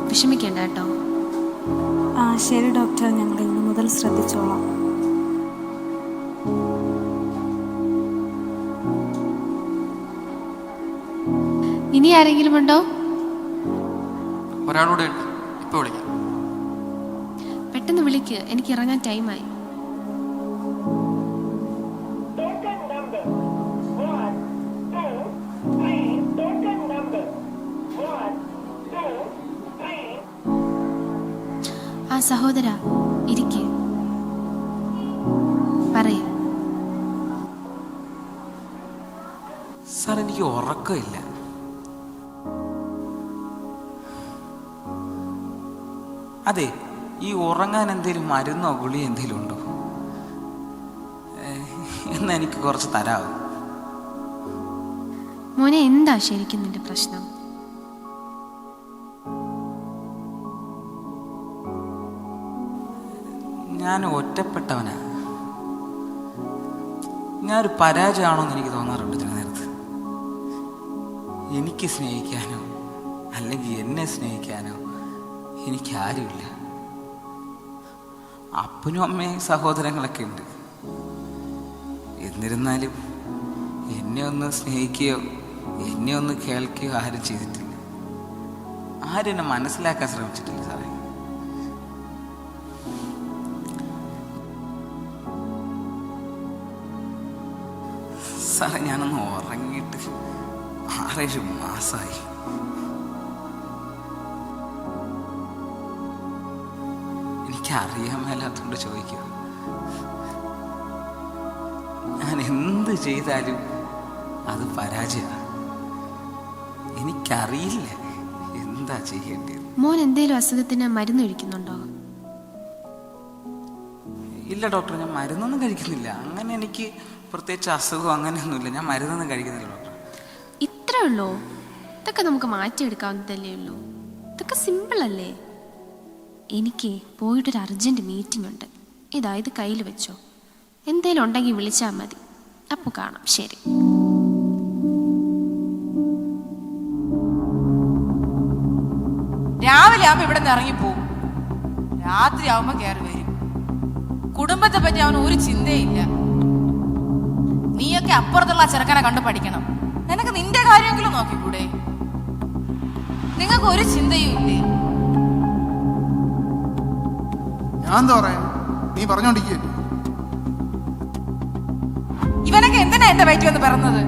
വിഷമിക്കേണ്ട കേട്ടോ. ശരി ഡോക്ടർ, ഞങ്ങൾ ഇന്ന് മുതൽ ശ്രദ്ധിച്ചോളാം. ഇനി ആരെങ്കിലും ഉണ്ടോ? ഒരാളോട് ഇപ്പൊ വിളിക്കാം. പെട്ടെന്ന് വിളിക്ക്, എനിക്ക് ഇറങ്ങാൻ ടൈമായി. ആ സഹോദര, ഇരിക്ക്, പറയ. സാർ, എനിക്ക് ഉറക്കമില്ല. അതെ, ഈ ഉറങ്ങാൻ എന്തേലും മരുന്നോ ഗുളിയോ എന്തേലും ഉണ്ടോ? എന്നാ എനിക്ക് കുറച്ച് തരാമോ? മോനെ, എന്താ ശരിക്കും നിന്റെ പ്രശ്നം? ഞാൻ ഒറ്റപ്പെട്ടവനാ. ഞാനൊരു പരാജയമാണോന്ന് എനിക്ക് തോന്നാറുണ്ട് ചില നേരത്ത്. എനിക്ക് സ്നേഹിക്കാനോ അല്ലെങ്കിൽ എന്നെ സ്നേഹിക്കാനോ എനിക്കാരുമില്ല. അപ്പനും അമ്മയും സഹോദരങ്ങളൊക്കെ ഉണ്ട്. എന്നിരുന്നാലും എന്നെ ഒന്ന് സ്നേഹിക്കുകയോ എന്നെ ഒന്ന് കേൾക്കുകയോ ആരും ചെയ്തിട്ടില്ല. ആരും എന്നെ മനസ്സിലാക്കാൻ ശ്രമിച്ചിട്ടില്ല സാറേ. സാറേ, ഞാനൊന്ന് ഉറങ്ങിയിട്ട് 6-7 മാസമായി. എനിക്കറിയാൻ മേലാത്തോണ്ട് ചോദിക്കുക. ഞാൻ എന്ത് ചെയ്താലും അത് പരാജയമാണ്. എനിക്കറിയില്ല എന്താ ചെയ്യേണ്ടത്. മോൻ എന്തേലും അസുഖത്തിന് മരുന്ന് കഴിക്കുന്നുണ്ടോ? ഇല്ല ഡോക്ടർ, ഞാൻ മരുന്നൊന്നും കഴിക്കുന്നില്ല. അങ്ങനെ എനിക്ക് പ്രത്യേകിച്ച് അസുഖം അങ്ങനെയൊന്നുമില്ല. ഞാൻ മരുന്നൊന്നും കഴിക്കുന്നില്ല ഡോക്ടർ. ഇത്രേ ഉള്ളൂ? ഇതൊക്കെ നമുക്ക് മാറ്റിയെടുക്കാവുന്നതല്ലേ ഉള്ളൂ. ഇതൊക്കെ സിമ്പിൾ അല്ലേ? എനിക്ക് പോയിട്ടൊരു അർജന്റ് മീറ്റിംഗ് ഉണ്ട്. ഇത് കയ്യിൽ വെച്ചോ. എന്തേലും ഉണ്ടെങ്കിൽ വിളിച്ചാൽ മതി. അപ്പോൾ കാണാം. ശരി. രാവിലെ ആവുമ്പോ ഇവിടെ നിന്ന് ഇറങ്ങിപ്പോവും, രാത്രി ആവുമ്പോ കയറി വരും. കുടുംബത്തെ പറ്റി അവന് ഒരു ചിന്തയില്ല. നീയൊക്കെ അപ്പുറത്തുള്ള ചെറുക്കനെ കണ്ടു പഠിക്കണം. നിനക്ക് നിന്റെ കാര്യമെങ്കിലും നോക്കിക്കൂടെ? നിങ്ങൾക്ക് ഒരു ചിന്തയും ഇല്ലേ? ഞാൻ എന്താ പറയാ, നീ പറഞ്ഞോണ്ടിരിക്കേ. ഇവനൊക്കെ എന്തിനാ എന്റെ വയറ്റിൽ വന്ന് പിറന്നത്?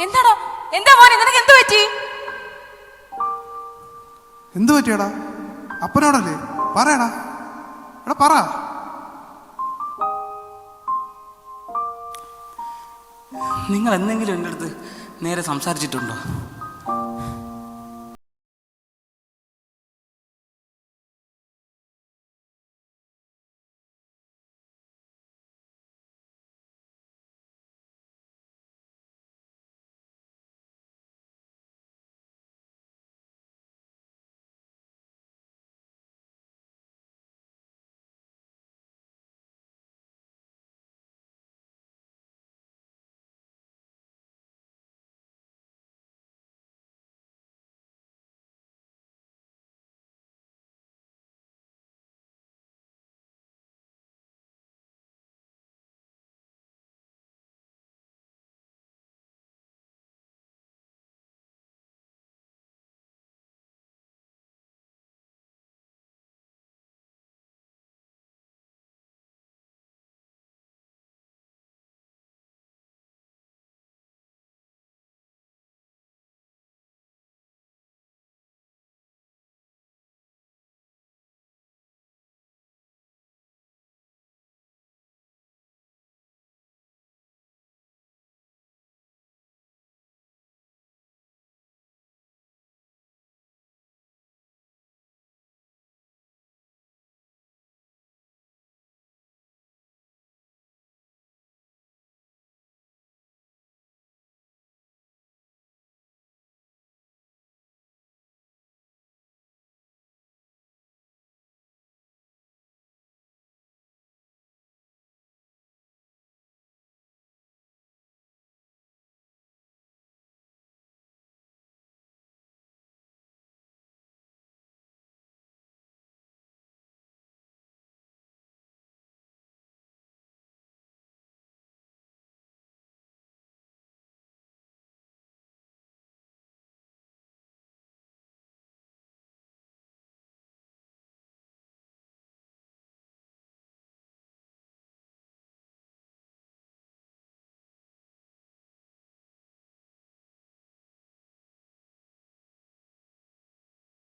എന്താടാ? എന്താ മോനെ, നിനക്ക് എന്ത് പറ്റി? എന്തു പറ്റിയടാ? അപ്പനോടല്ലേ? പറയടാ, എടാ പറ. നിങ്ങൾ എന്തെങ്കിലും എൻ്റെ അടുത്ത് നേരെ സംസാരിച്ചിട്ടുണ്ടോ?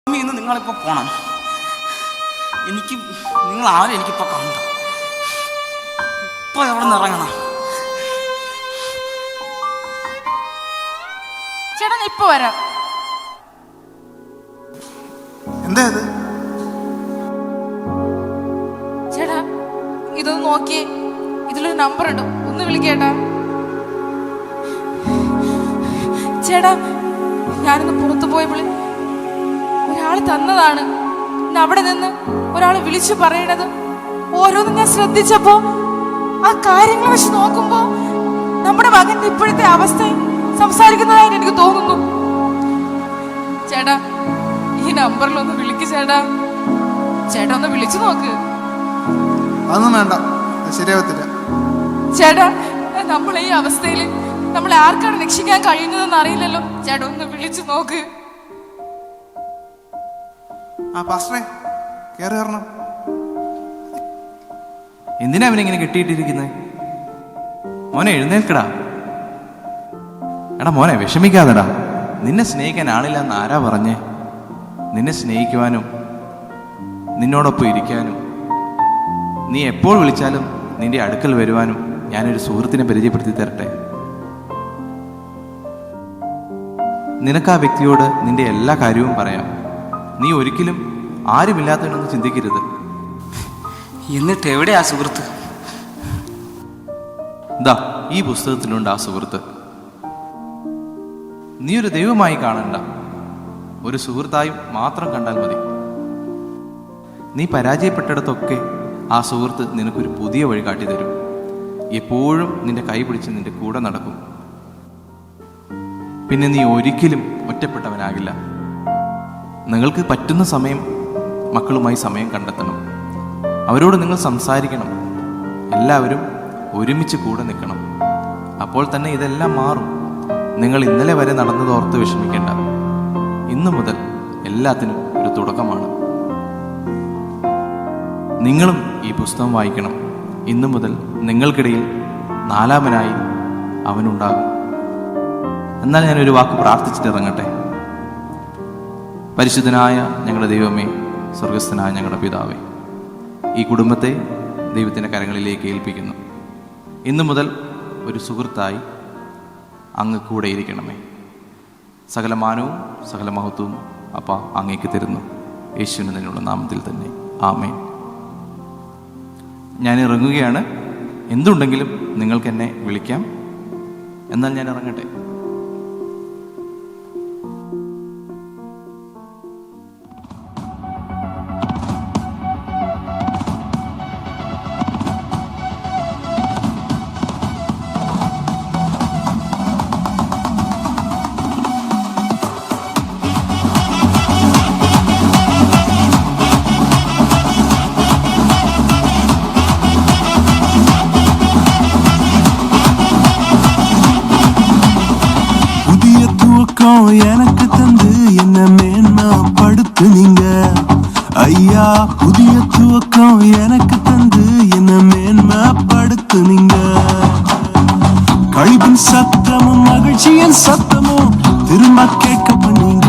ഇന്ന് നിങ്ങളിപ്പോ പോണം. എനിക്ക് നിങ്ങൾ ആരും എനിക്കിപ്പോ കണ്ടു. ഇപ്പൊ എവിടെ നിന്ന് ഇറങ്ങണം? ചേട്ടാ ഇപ്പൊ വരാം. എന്താ ഇത്? ചേട്ടാ ഇതൊന്ന് നോക്കിയേ, ഇതിലൊരു നമ്പർ ഉണ്ട്, ഒന്ന് വിളിക്കേട്ടാ. ചേട്ടാ ഞാനിന്ന് പുറത്തു പോയപ്പോൾ ഒരാൾ തന്നതാണ്. അവിടെ നിന്ന് ഒരാൾ വിളിച്ചു പറയണത് ഓരോന്നും ഞാൻ ശ്രദ്ധിച്ചപ്പോ ആ കാര്യങ്ങൾ വെച്ച് നോക്കുമ്പോ നമ്മുടെ മകന്റെ ഇപ്പോഴത്തെ അവസ്ഥ സംസാരിക്കുന്നതായിട്ട് എനിക്ക് തോന്നുന്നു. ചേട്ടാ ഈ നമ്പറിലൊന്ന് വിളിക്ക് ചേട്ടാ. ചേട്ടാ ഒന്ന് വിളിച്ചു നോക്ക്. അതൊന്നും വേണ്ട, ശരിയാവത്തില്ല. ചേട്ടാ നമ്മൾ ഈ അവസ്ഥയിൽ നമ്മളെ ആർക്കാണ് രക്ഷിക്കാൻ കഴിയുന്നതെന്ന് അറിയില്ലല്ലോ. ചേട്ടാ ഒന്ന് വിളിച്ചു നോക്ക്. ആ പാസ്റ്ററെ കേറി വരണം. എന്തിനാ അവനിങ്ങനെ കെട്ടിയിട്ടിരിക്കുന്നത്? മോനെ എഴുന്നേൽക്കടാ. എടാ മോനെ വിഷമിക്കാതെടാ. നിന്നെ സ്നേഹിക്കാൻ ആളില്ലെന്ന് ആരാ പറഞ്ഞേ? നിന്നെ സ്നേഹിക്കുവാനും നിന്നോടൊപ്പം ഇരിക്കാനും നീ എപ്പോൾ വിളിച്ചാലും നിന്റെ അടുക്കൽ വരുവാനും ഞാനൊരു സുഹൃത്തിനെ പരിചയപ്പെടുത്തി തരട്ടെ. നിനക്ക് ആ വ്യക്തിയോട് നിന്റെ എല്ലാ കാര്യവും പറയാം. നീ ഒരിക്കലും ആരുമില്ലാത്തവനെന്ന് ചിന്തിക്കരുത്. എന്നിട്ട് എവിടെയാ സുഹൃത്ത്? ദാ ഈ പുസ്തകത്തിലുണ്ട് ആ സുഹൃത്ത്. നീ ഒരു ദൈവമായി കാണണ്ട, ഒരു സുഹൃത്തായി മാത്രം കണ്ടാൽ മതി. നീ പരാജയപ്പെട്ടിടത്തൊക്കെ ആ സുഹൃത്ത് നിനക്കൊരു പുതിയ വഴി കാട്ടിത്തരും. എപ്പോഴും നിന്റെ കൈ പിടിച്ച് നിന്റെ കൂടെ നടക്കും. പിന്നെ നീ ഒരിക്കലും ഒറ്റപ്പെട്ടവനാകില്ല. നിങ്ങൾക്ക് പറ്റുന്ന സമയം മക്കളുമായി സമയം കണ്ടെത്തണം. അവരോട് നിങ്ങൾ സംസാരിക്കണം. എല്ലാവരും ഒരുമിച്ച് കൂടെ നിൽക്കണം. അപ്പോൾ തന്നെ ഇതെല്ലാം മാറും. നിങ്ങൾ ഇന്നലെ വരെ നടന്നതോർത്ത് വിഷമിക്കേണ്ട. ഇന്നു മുതൽ എല്ലാത്തിനും ഒരു തുടക്കമാണ്. നിങ്ങളും ഈ പുസ്തകം വായിക്കണം. ഇന്നു മുതൽ നിങ്ങൾക്കിടയിൽ നാലാമനായി അവനുണ്ടാകും. എന്നാൽ ഞാനൊരു വാക്ക് പ്രാർത്ഥിച്ചിട്ട് ഇറങ്ങട്ടെ. പരിശുദ്ധനായ ഞങ്ങളുടെ ദൈവമേ, സ്വർഗസ്ഥനായ ഞങ്ങളുടെ പിതാവേ, ഈ കുടുംബത്തെ ദൈവത്തിൻ്റെ കരങ്ങളിലേക്ക് ഏൽപ്പിക്കുന്നു. ഇന്നു മുതൽ ഒരു സുഹൃത്തായി അങ്ങ് കൂടെ ഇരിക്കണമേ. സകല മാനവും സകല മഹത്വവും അപ്പ അങ്ങേക്ക് തരുന്നു. യേശുവിന് തന്നെയുള്ള നാമത്തിൽ തന്നെ ആമേൻ. ഞാൻ ഇറങ്ങുകയാണ്. എന്തുണ്ടെങ്കിലും നിങ്ങൾക്ക് എന്നെ വിളിക്കാം. എന്നാൽ ഞാൻ ഇറങ്ങട്ടെ. எனக்கு தந்து என்ன மேன்மைப்படுத்துனீங்க ஐயா. புதிய துவக்கம் எனக்கு தந்து என்ன மேன்மைப்படுத்துனீங்க. கழிவின் சத்தமும் மகிழ்ச்சியின் சத்தமும் திரும்ப கேட்க பண்ணீங்க.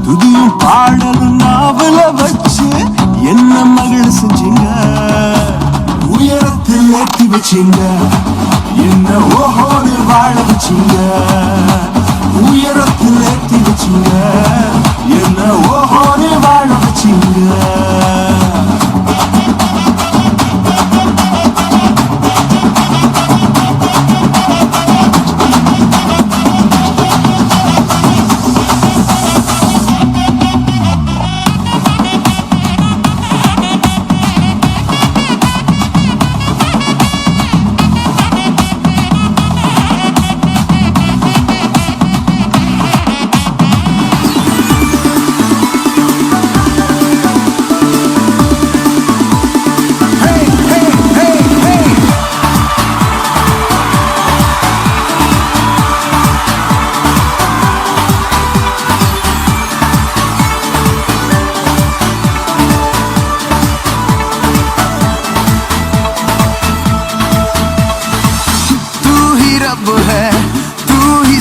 துதியும் பாடலும் நாவல வச்சு என்ன மகிழ செஞ்சீங்க. உயரத்தில் ஏற்றி வச்சீங்க, என்ன ஓஹோடு வாழ வச்சீங்க. உயரத்தில் ஏற்றி வச்சீங்க, என்ன ஓஹோடு வாழ வச்சீங்க.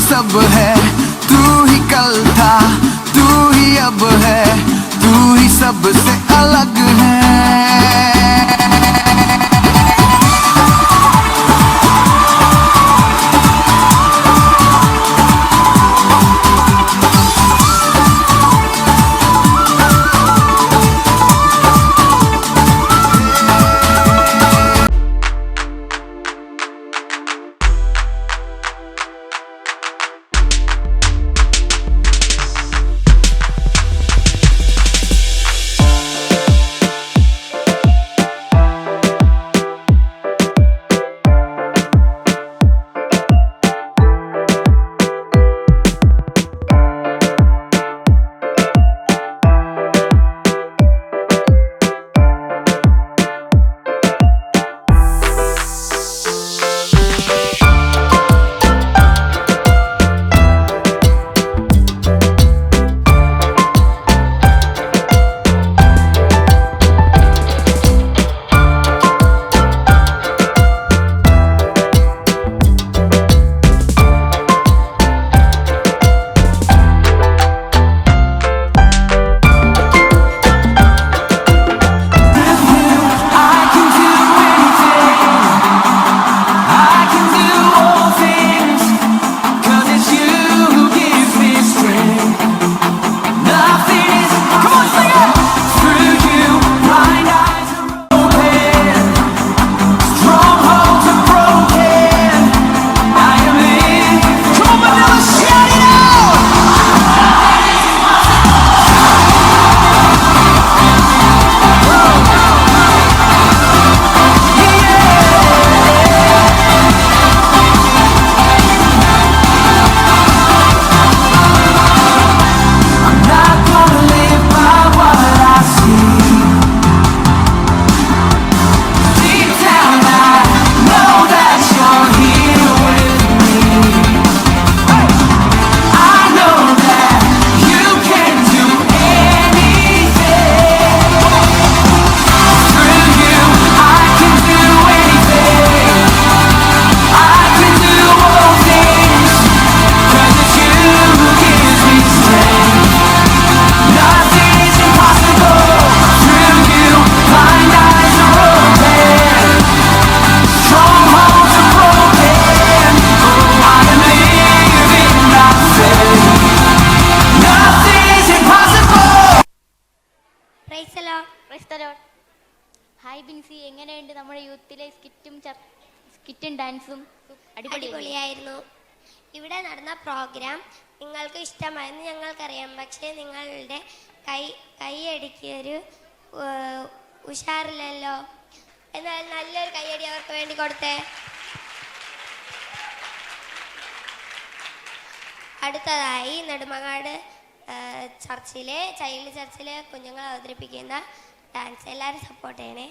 सब है, तू ही कल था, तू ही अब है, तू ही सबसे अलग है. ഹായ് ബിൻസി, എങ്ങനെയുണ്ട് നമ്മുടെ യൂത്തിലെ സ്കിറ്റും ഡാൻസും? അടിപൊളിയായിരുന്നു. ഇവിടെ നടന്ന പ്രോഗ്രാം നിങ്ങൾക്ക് ഇഷ്ടമായെന്ന് ഞങ്ങൾക്കറിയാം. പക്ഷേ നിങ്ങളുടെ കൈയടിക്കൊരു ഉഷാറില്ലല്ലോ. എന്നാൽ നല്ലൊരു കൈയടി അവർക്ക് വേണ്ടി കൊടുത്തേ. അടുത്തതായി നെടുമങ്ങാട് ചൈൽഡ് ചർച്ചിലെ കുഞ്ഞുങ്ങൾ അവതരിപ്പിക്കുന്ന ഡാൻസ് എല്ലാവരും സപ്പോർട്ട് ചെയ്യണേ.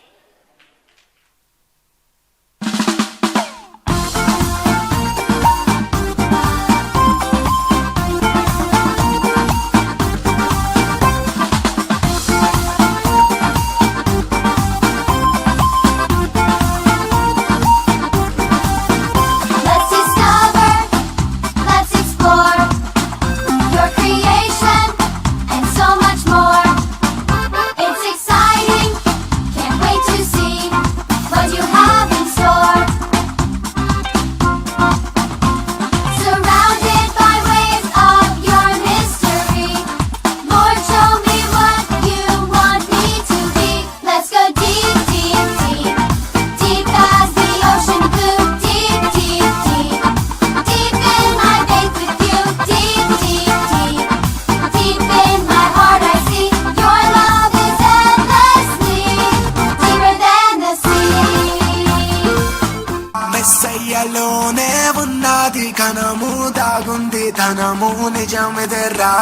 మెస్సయ్యలోనే ఉన్నది ఘనము, దాగుంది ధనము, నిజమిదరా.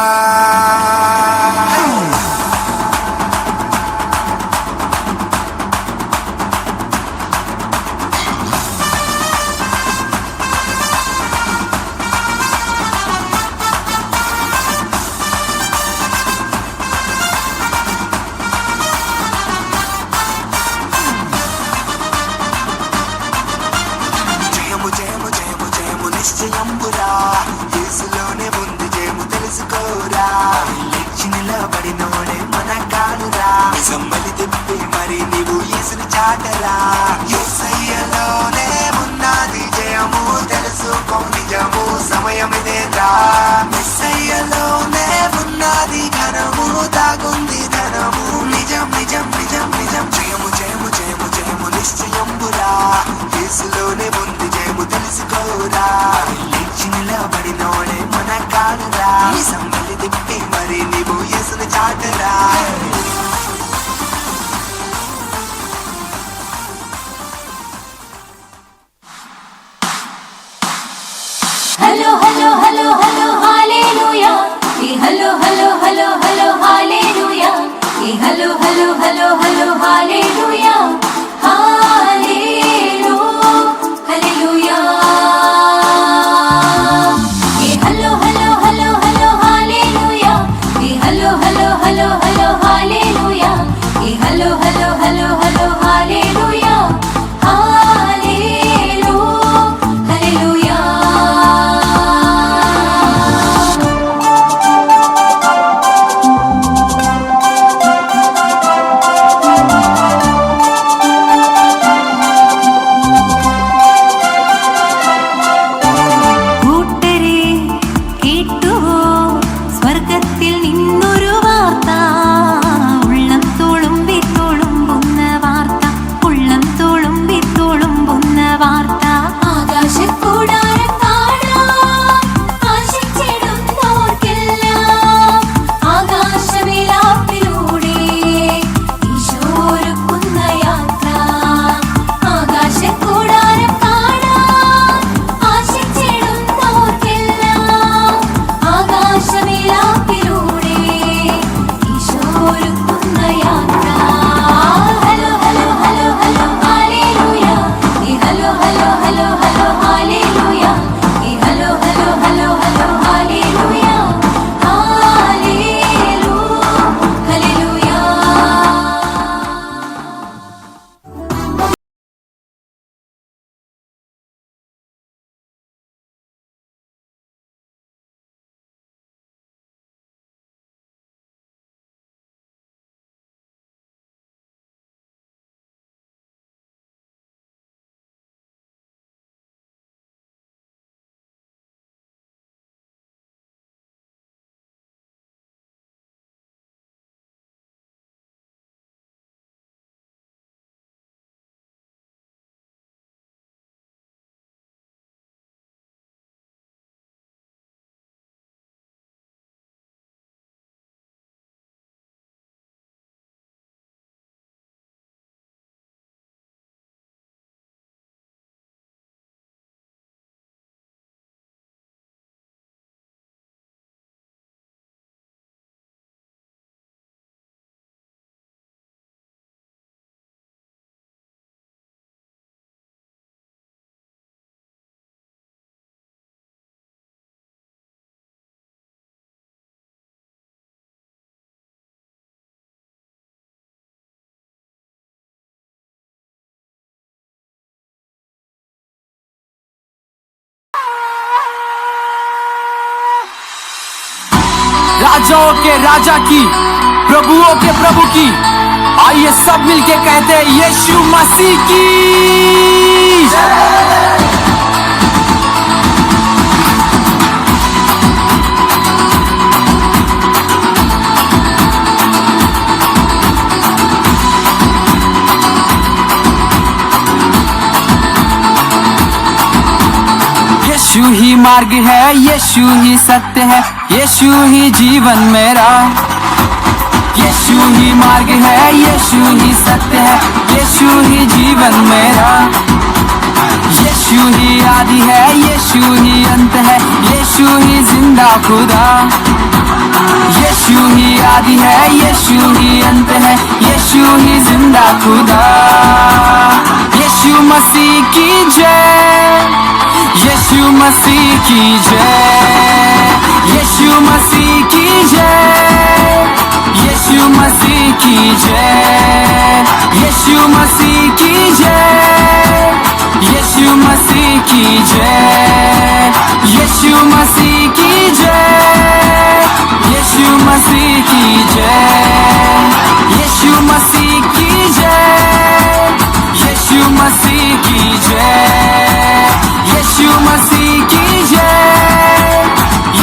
నిశ్చయంబురా, యేసులోనే ఉంది జయము తెలుసుకోరా. లేచి నిలబడినోడే మన కానురా, నిజమలి తిప్పి మరి నీవు యేసుని చాటరా. యేసయ్యలోనే ఉన్నది జయము, తెలుసుకో నిజము, సమయమిదేరా. యేసయ్యలోనే ఉన్నది ఘనము, దాగుంది ధనము, నిజం నిజం నిజం నిజం. జయము జయము జయము జయము నిశ్చయంబురా, యేసులోనే ఉంది జయము తెలుసుకోరా. లేచి నిలబడినోడే మన కానురా, సంబలి తిప్పి మరి నీవు యేసుని చాటరా. Hello hello hello hello hallelujah, hello hello hello hello hallelujah, hello hello hello राजाओं के राजा की, प्रभुओं के प्रभु की। आइए सब मिलके कहते हैं यीशु मसीह की। यीशु ही मार्ग है, यीशु ही सत्य है, यीशु ही जीवन मेरा। यीशु ही मार्ग है, यीशु ही सत्य है, यीशु ही जीवन मेरा। यीशु ही आदि है, यीशु ही अंत है, यीशु ही जिंदा खुदा। यीशु ही आदि है, यीशु ही अंत है, यीशु ही जिंदा खुदा। यीशु मसीह की जय, यीशु मसीह की जय, यीशु मसीह की जय, यीशु मसीह की जय, यीशु मसीह की जय, यीशु मसीह की जय, यीशु मसीह की जय, यीशु मसीह की जय, यीशु मसीह की जय, यीशु मसीह की जय, यीशु मसीह की जय,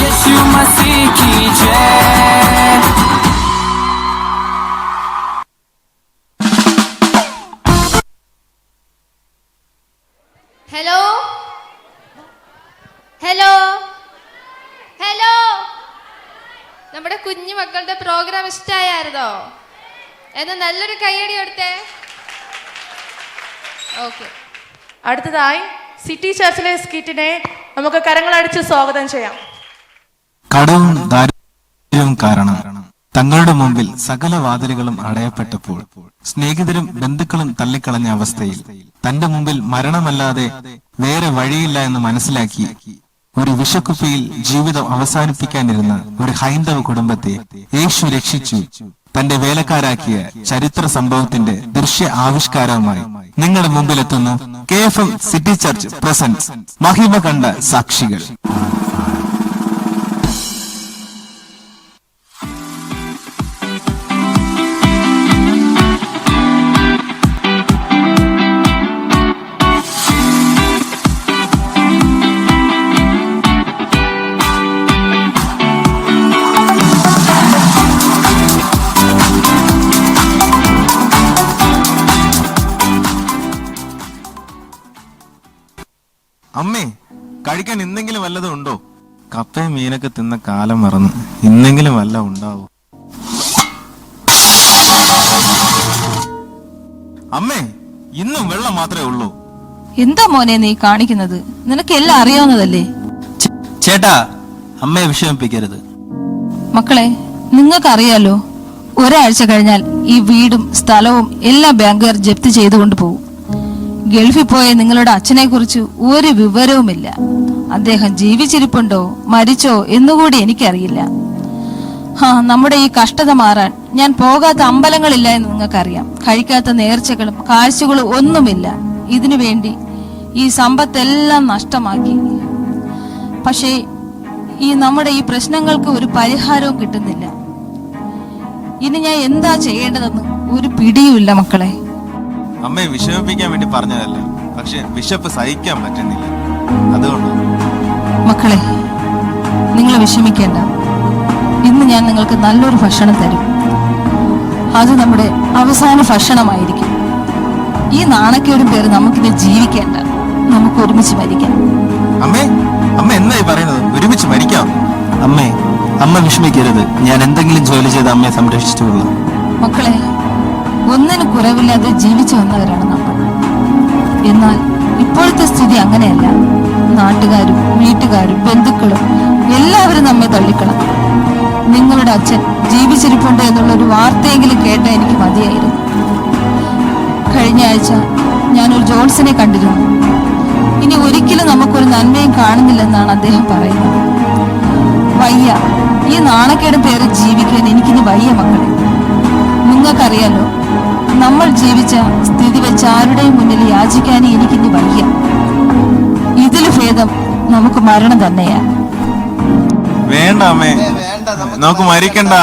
यीशु मसीह की जय। ഹലോ ഹലോ ഹലോ, നമ്മുടെ കുഞ്ഞു മക്കളുടെ പ്രോഗ്രാം ഇഷ്ടമായിരുന്നോ? എന്നാ നല്ലൊരു കൈയടി കൊടുത്തേ. ഓക്കെ, അടുത്തതായി സിറ്റി ചർച്ചിലെ സ്കിറ്റിനെ നമുക്ക് കരങ്ങളടിച്ച് സ്വാഗതം ചെയ്യാം. കടവും ദാരിദ്ര്യവും കാരണം തങ്ങളുടെ മുമ്പിൽ സകല വാതിലുകളും അടയപ്പെട്ടപ്പോൾ സ്നേഹിതരും ബന്ധുക്കളും തള്ളിക്കളഞ്ഞ അവസ്ഥയിൽ തന്റെ മുമ്പിൽ മരണമല്ലാതെ വേറെ വഴിയില്ല എന്ന് മനസ്സിലാക്കി ഒരു വിഷക്കുപ്പിയിൽ ജീവിതം അവസാനിപ്പിക്കാനിരുന്ന ഒരു ഹൈന്ദവ കുടുംബത്തെ യേശു രക്ഷിച്ചു തന്റെ വേലക്കാരാക്കിയ ചരിത്ര സംഭവത്തിന്റെ ദൃശ്യ ആവിഷ്കാരവുമായി നിങ്ങളുടെ മുമ്പിലെത്തുന്നു KFM സിറ്റി ചർച്ച് പ്രസൻസ് മഹിമ കണ്ട സാക്ഷികൾ. അമ്മേ, കഴിക്കാൻ എന്തെങ്കിലും വല്ലതും ഉണ്ടോ? കപ്പയും മീനൊക്കെ തിന്ന കാലം മറന്നു, ഇന്നെങ്കിലും വല്ല ഉണ്ടാവോ? അമ്മേ, ഇന്നും വെള്ളം മാത്രമേ ഉള്ളൂ. എന്താ മോനെ നീ കാണിക്കുന്നത്? നിനക്ക് എല്ലാം അറിയാവുന്നതല്ലേ? ചേട്ടാ, അമ്മയെ വിഷമിപ്പിക്കരുത്. മക്കളെ, നിങ്ങൾക്കറിയാലോ, ഒരാഴ്ച കഴിഞ്ഞാൽ ഈ വീടും സ്ഥലവും എല്ലാം ബാങ്കുകാർ ജപ്തി ചെയ്തുകൊണ്ട് പോകും. ഗൾഫിൽ പോയ നിങ്ങളുടെ അച്ഛനെ കുറിച്ച് ഒരു വിവരവുമില്ല. അദ്ദേഹം ജീവിച്ചിരിപ്പുണ്ടോ മരിച്ചോ എന്നുകൂടി എനിക്കറിയില്ല. നമ്മുടെ ഈ കഷ്ടത മാറാൻ ഞാൻ പോകാത്ത അമ്പലങ്ങളില്ല എന്ന് നിങ്ങൾക്കറിയാം. കഴിക്കാത്ത നേർച്ചകളും കാഴ്ചകളും ഒന്നുമില്ല. ഇതിനു വേണ്ടി ഈ സമ്പത്തെല്ലാം നഷ്ടമാക്കി. പക്ഷേ നമ്മുടെ ഈ പ്രശ്നങ്ങൾക്ക് ഒരു പരിഹാരവും കിട്ടുന്നില്ല. ഇനി ഞാൻ എന്താ ചെയ്യേണ്ടതെന്ന് ഒരു പിടിയുമില്ല മക്കളെ. അമ്മയെ വിഷമിപ്പിക്കാൻ വേണ്ടി പറഞ്ഞതല്ല, പക്ഷെ വിശപ്പ് സഹിക്കാൻ പറ്റുന്നില്ല, അതുകൊണ്ട്. മക്കളെ, നിങ്ങൾ വിഷമിക്കേണ്ട. ഇന്ന് ഞാൻ നിങ്ങൾക്ക് നല്ലൊരു ഭക്ഷണം തരും. അത് നമ്മുടെ അവസാന ഭക്ഷണമായിരിക്കും. ഈ നാണക്കേടും പേര് നമുക്കിത് ജീവിക്കേണ്ട. നമുക്ക് ഒരുമിച്ച് മരിക്കാം. അമ്മേ, അമ്മ എന്തായി പറയുന്നത്? ഒരുമിച്ച് മരിക്കാം? അമ്മേ, അമ്മ വിഷമിക്കരുത്. ഞാൻ എന്തെങ്കിലും ജോലി ചെയ്ത് അമ്മയെ സംരക്ഷിച്ചുകൊള്ളാം. മക്കളെ, ഒന്നിനും കുറവില്ലാതെ ജീവിച്ചു വന്നവരാണ് നമ്മൾ. എന്നാൽ ഇപ്പോഴത്തെ സ്ഥിതി അങ്ങനെയല്ല. നാട്ടുകാരും വീട്ടുകാരും ബന്ധുക്കളും എല്ലാവരും നമ്മെ തള്ളിക്കളഞ്ഞു. നിങ്ങളുടെ അച്ഛൻ ജീവിച്ചിരിപ്പുണ്ട് എന്നുള്ള ഒരു വാർത്തയെങ്കിലും കേട്ട എനിക്ക് മതിയായിരുന്നു. കഴിഞ്ഞ ആഴ്ച ഞാനൊരു ജോൺസിനെ കണ്ടിരുന്നു. ഇനി ഒരിക്കലും നമുക്കൊരു നന്മയും കാണുന്നില്ലെന്നാണ് അദ്ദേഹം പറയുന്നത്. വയ്യ, ഈ നാണക്കേടും പേര് ജീവിക്കാൻ എനിക്കിനി വയ്യ മക്കളെ. നിങ്ങൾക്കറിയാലോ, നമ്മൾ ജീവിച്ച സ്ഥിതി വെച്ച് ആരുടെയും മുന്നിൽ യാചിക്കാൻ എനിക്കിനി വയ്യ. ഇതില് ഭേദം നമുക്ക് മരണം തന്നെയാ. വേണ്ട അമ്മേ, വേണ്ട നമുക്ക് മരിക്കണ്ട.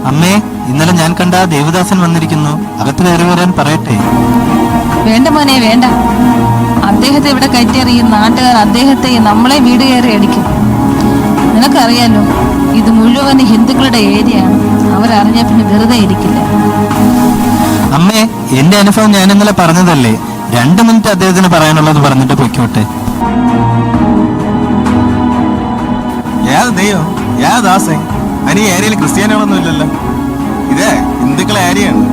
അമ്മേ, ഇന്നലെ ഞാൻ കണ്ട ദേവദാസൻ വന്നിരിക്കുന്നു. അകത്ത് കയറി വരാൻ പറയട്ടെ? വേണ്ട മോനെ, വേണ്ട. അദ്ദേഹത്തെ ഇവിടെ കയറ്റിയറിയും നാട്ടുകാർ അദ്ദേഹത്തെ നമ്മളെ വീട് കയറി അടിക്കും. നിനക്കറിയാലോ, ഇത് മുഴുവൻ ഹിന്ദുക്കളുടെ ഏരിയയാണ്. അവരറിഞ്ഞ പിന്നെ വെറുതെ ഇരിക്കില്ല. അമ്മേ, എന്റെ അനുഭവം ഞാൻ ഇന്നലെ പറഞ്ഞതല്ലേ. 2 മിനിറ്റ് അദ്ദേഹത്തിന് പറയാനുള്ളത് പറഞ്ഞിട്ട് പൊയ്ക്കോട്ടെ. ഏത് ദൈവം, ഏത് ദാസൻ? അതിന് ഈ ഏരിയയിൽ ക്രിസ്ത്യാനികളൊന്നും ഇല്ലല്ലോ. ഇതേ ഹിന്ദുക്കളെ ഏരിയയാണ്.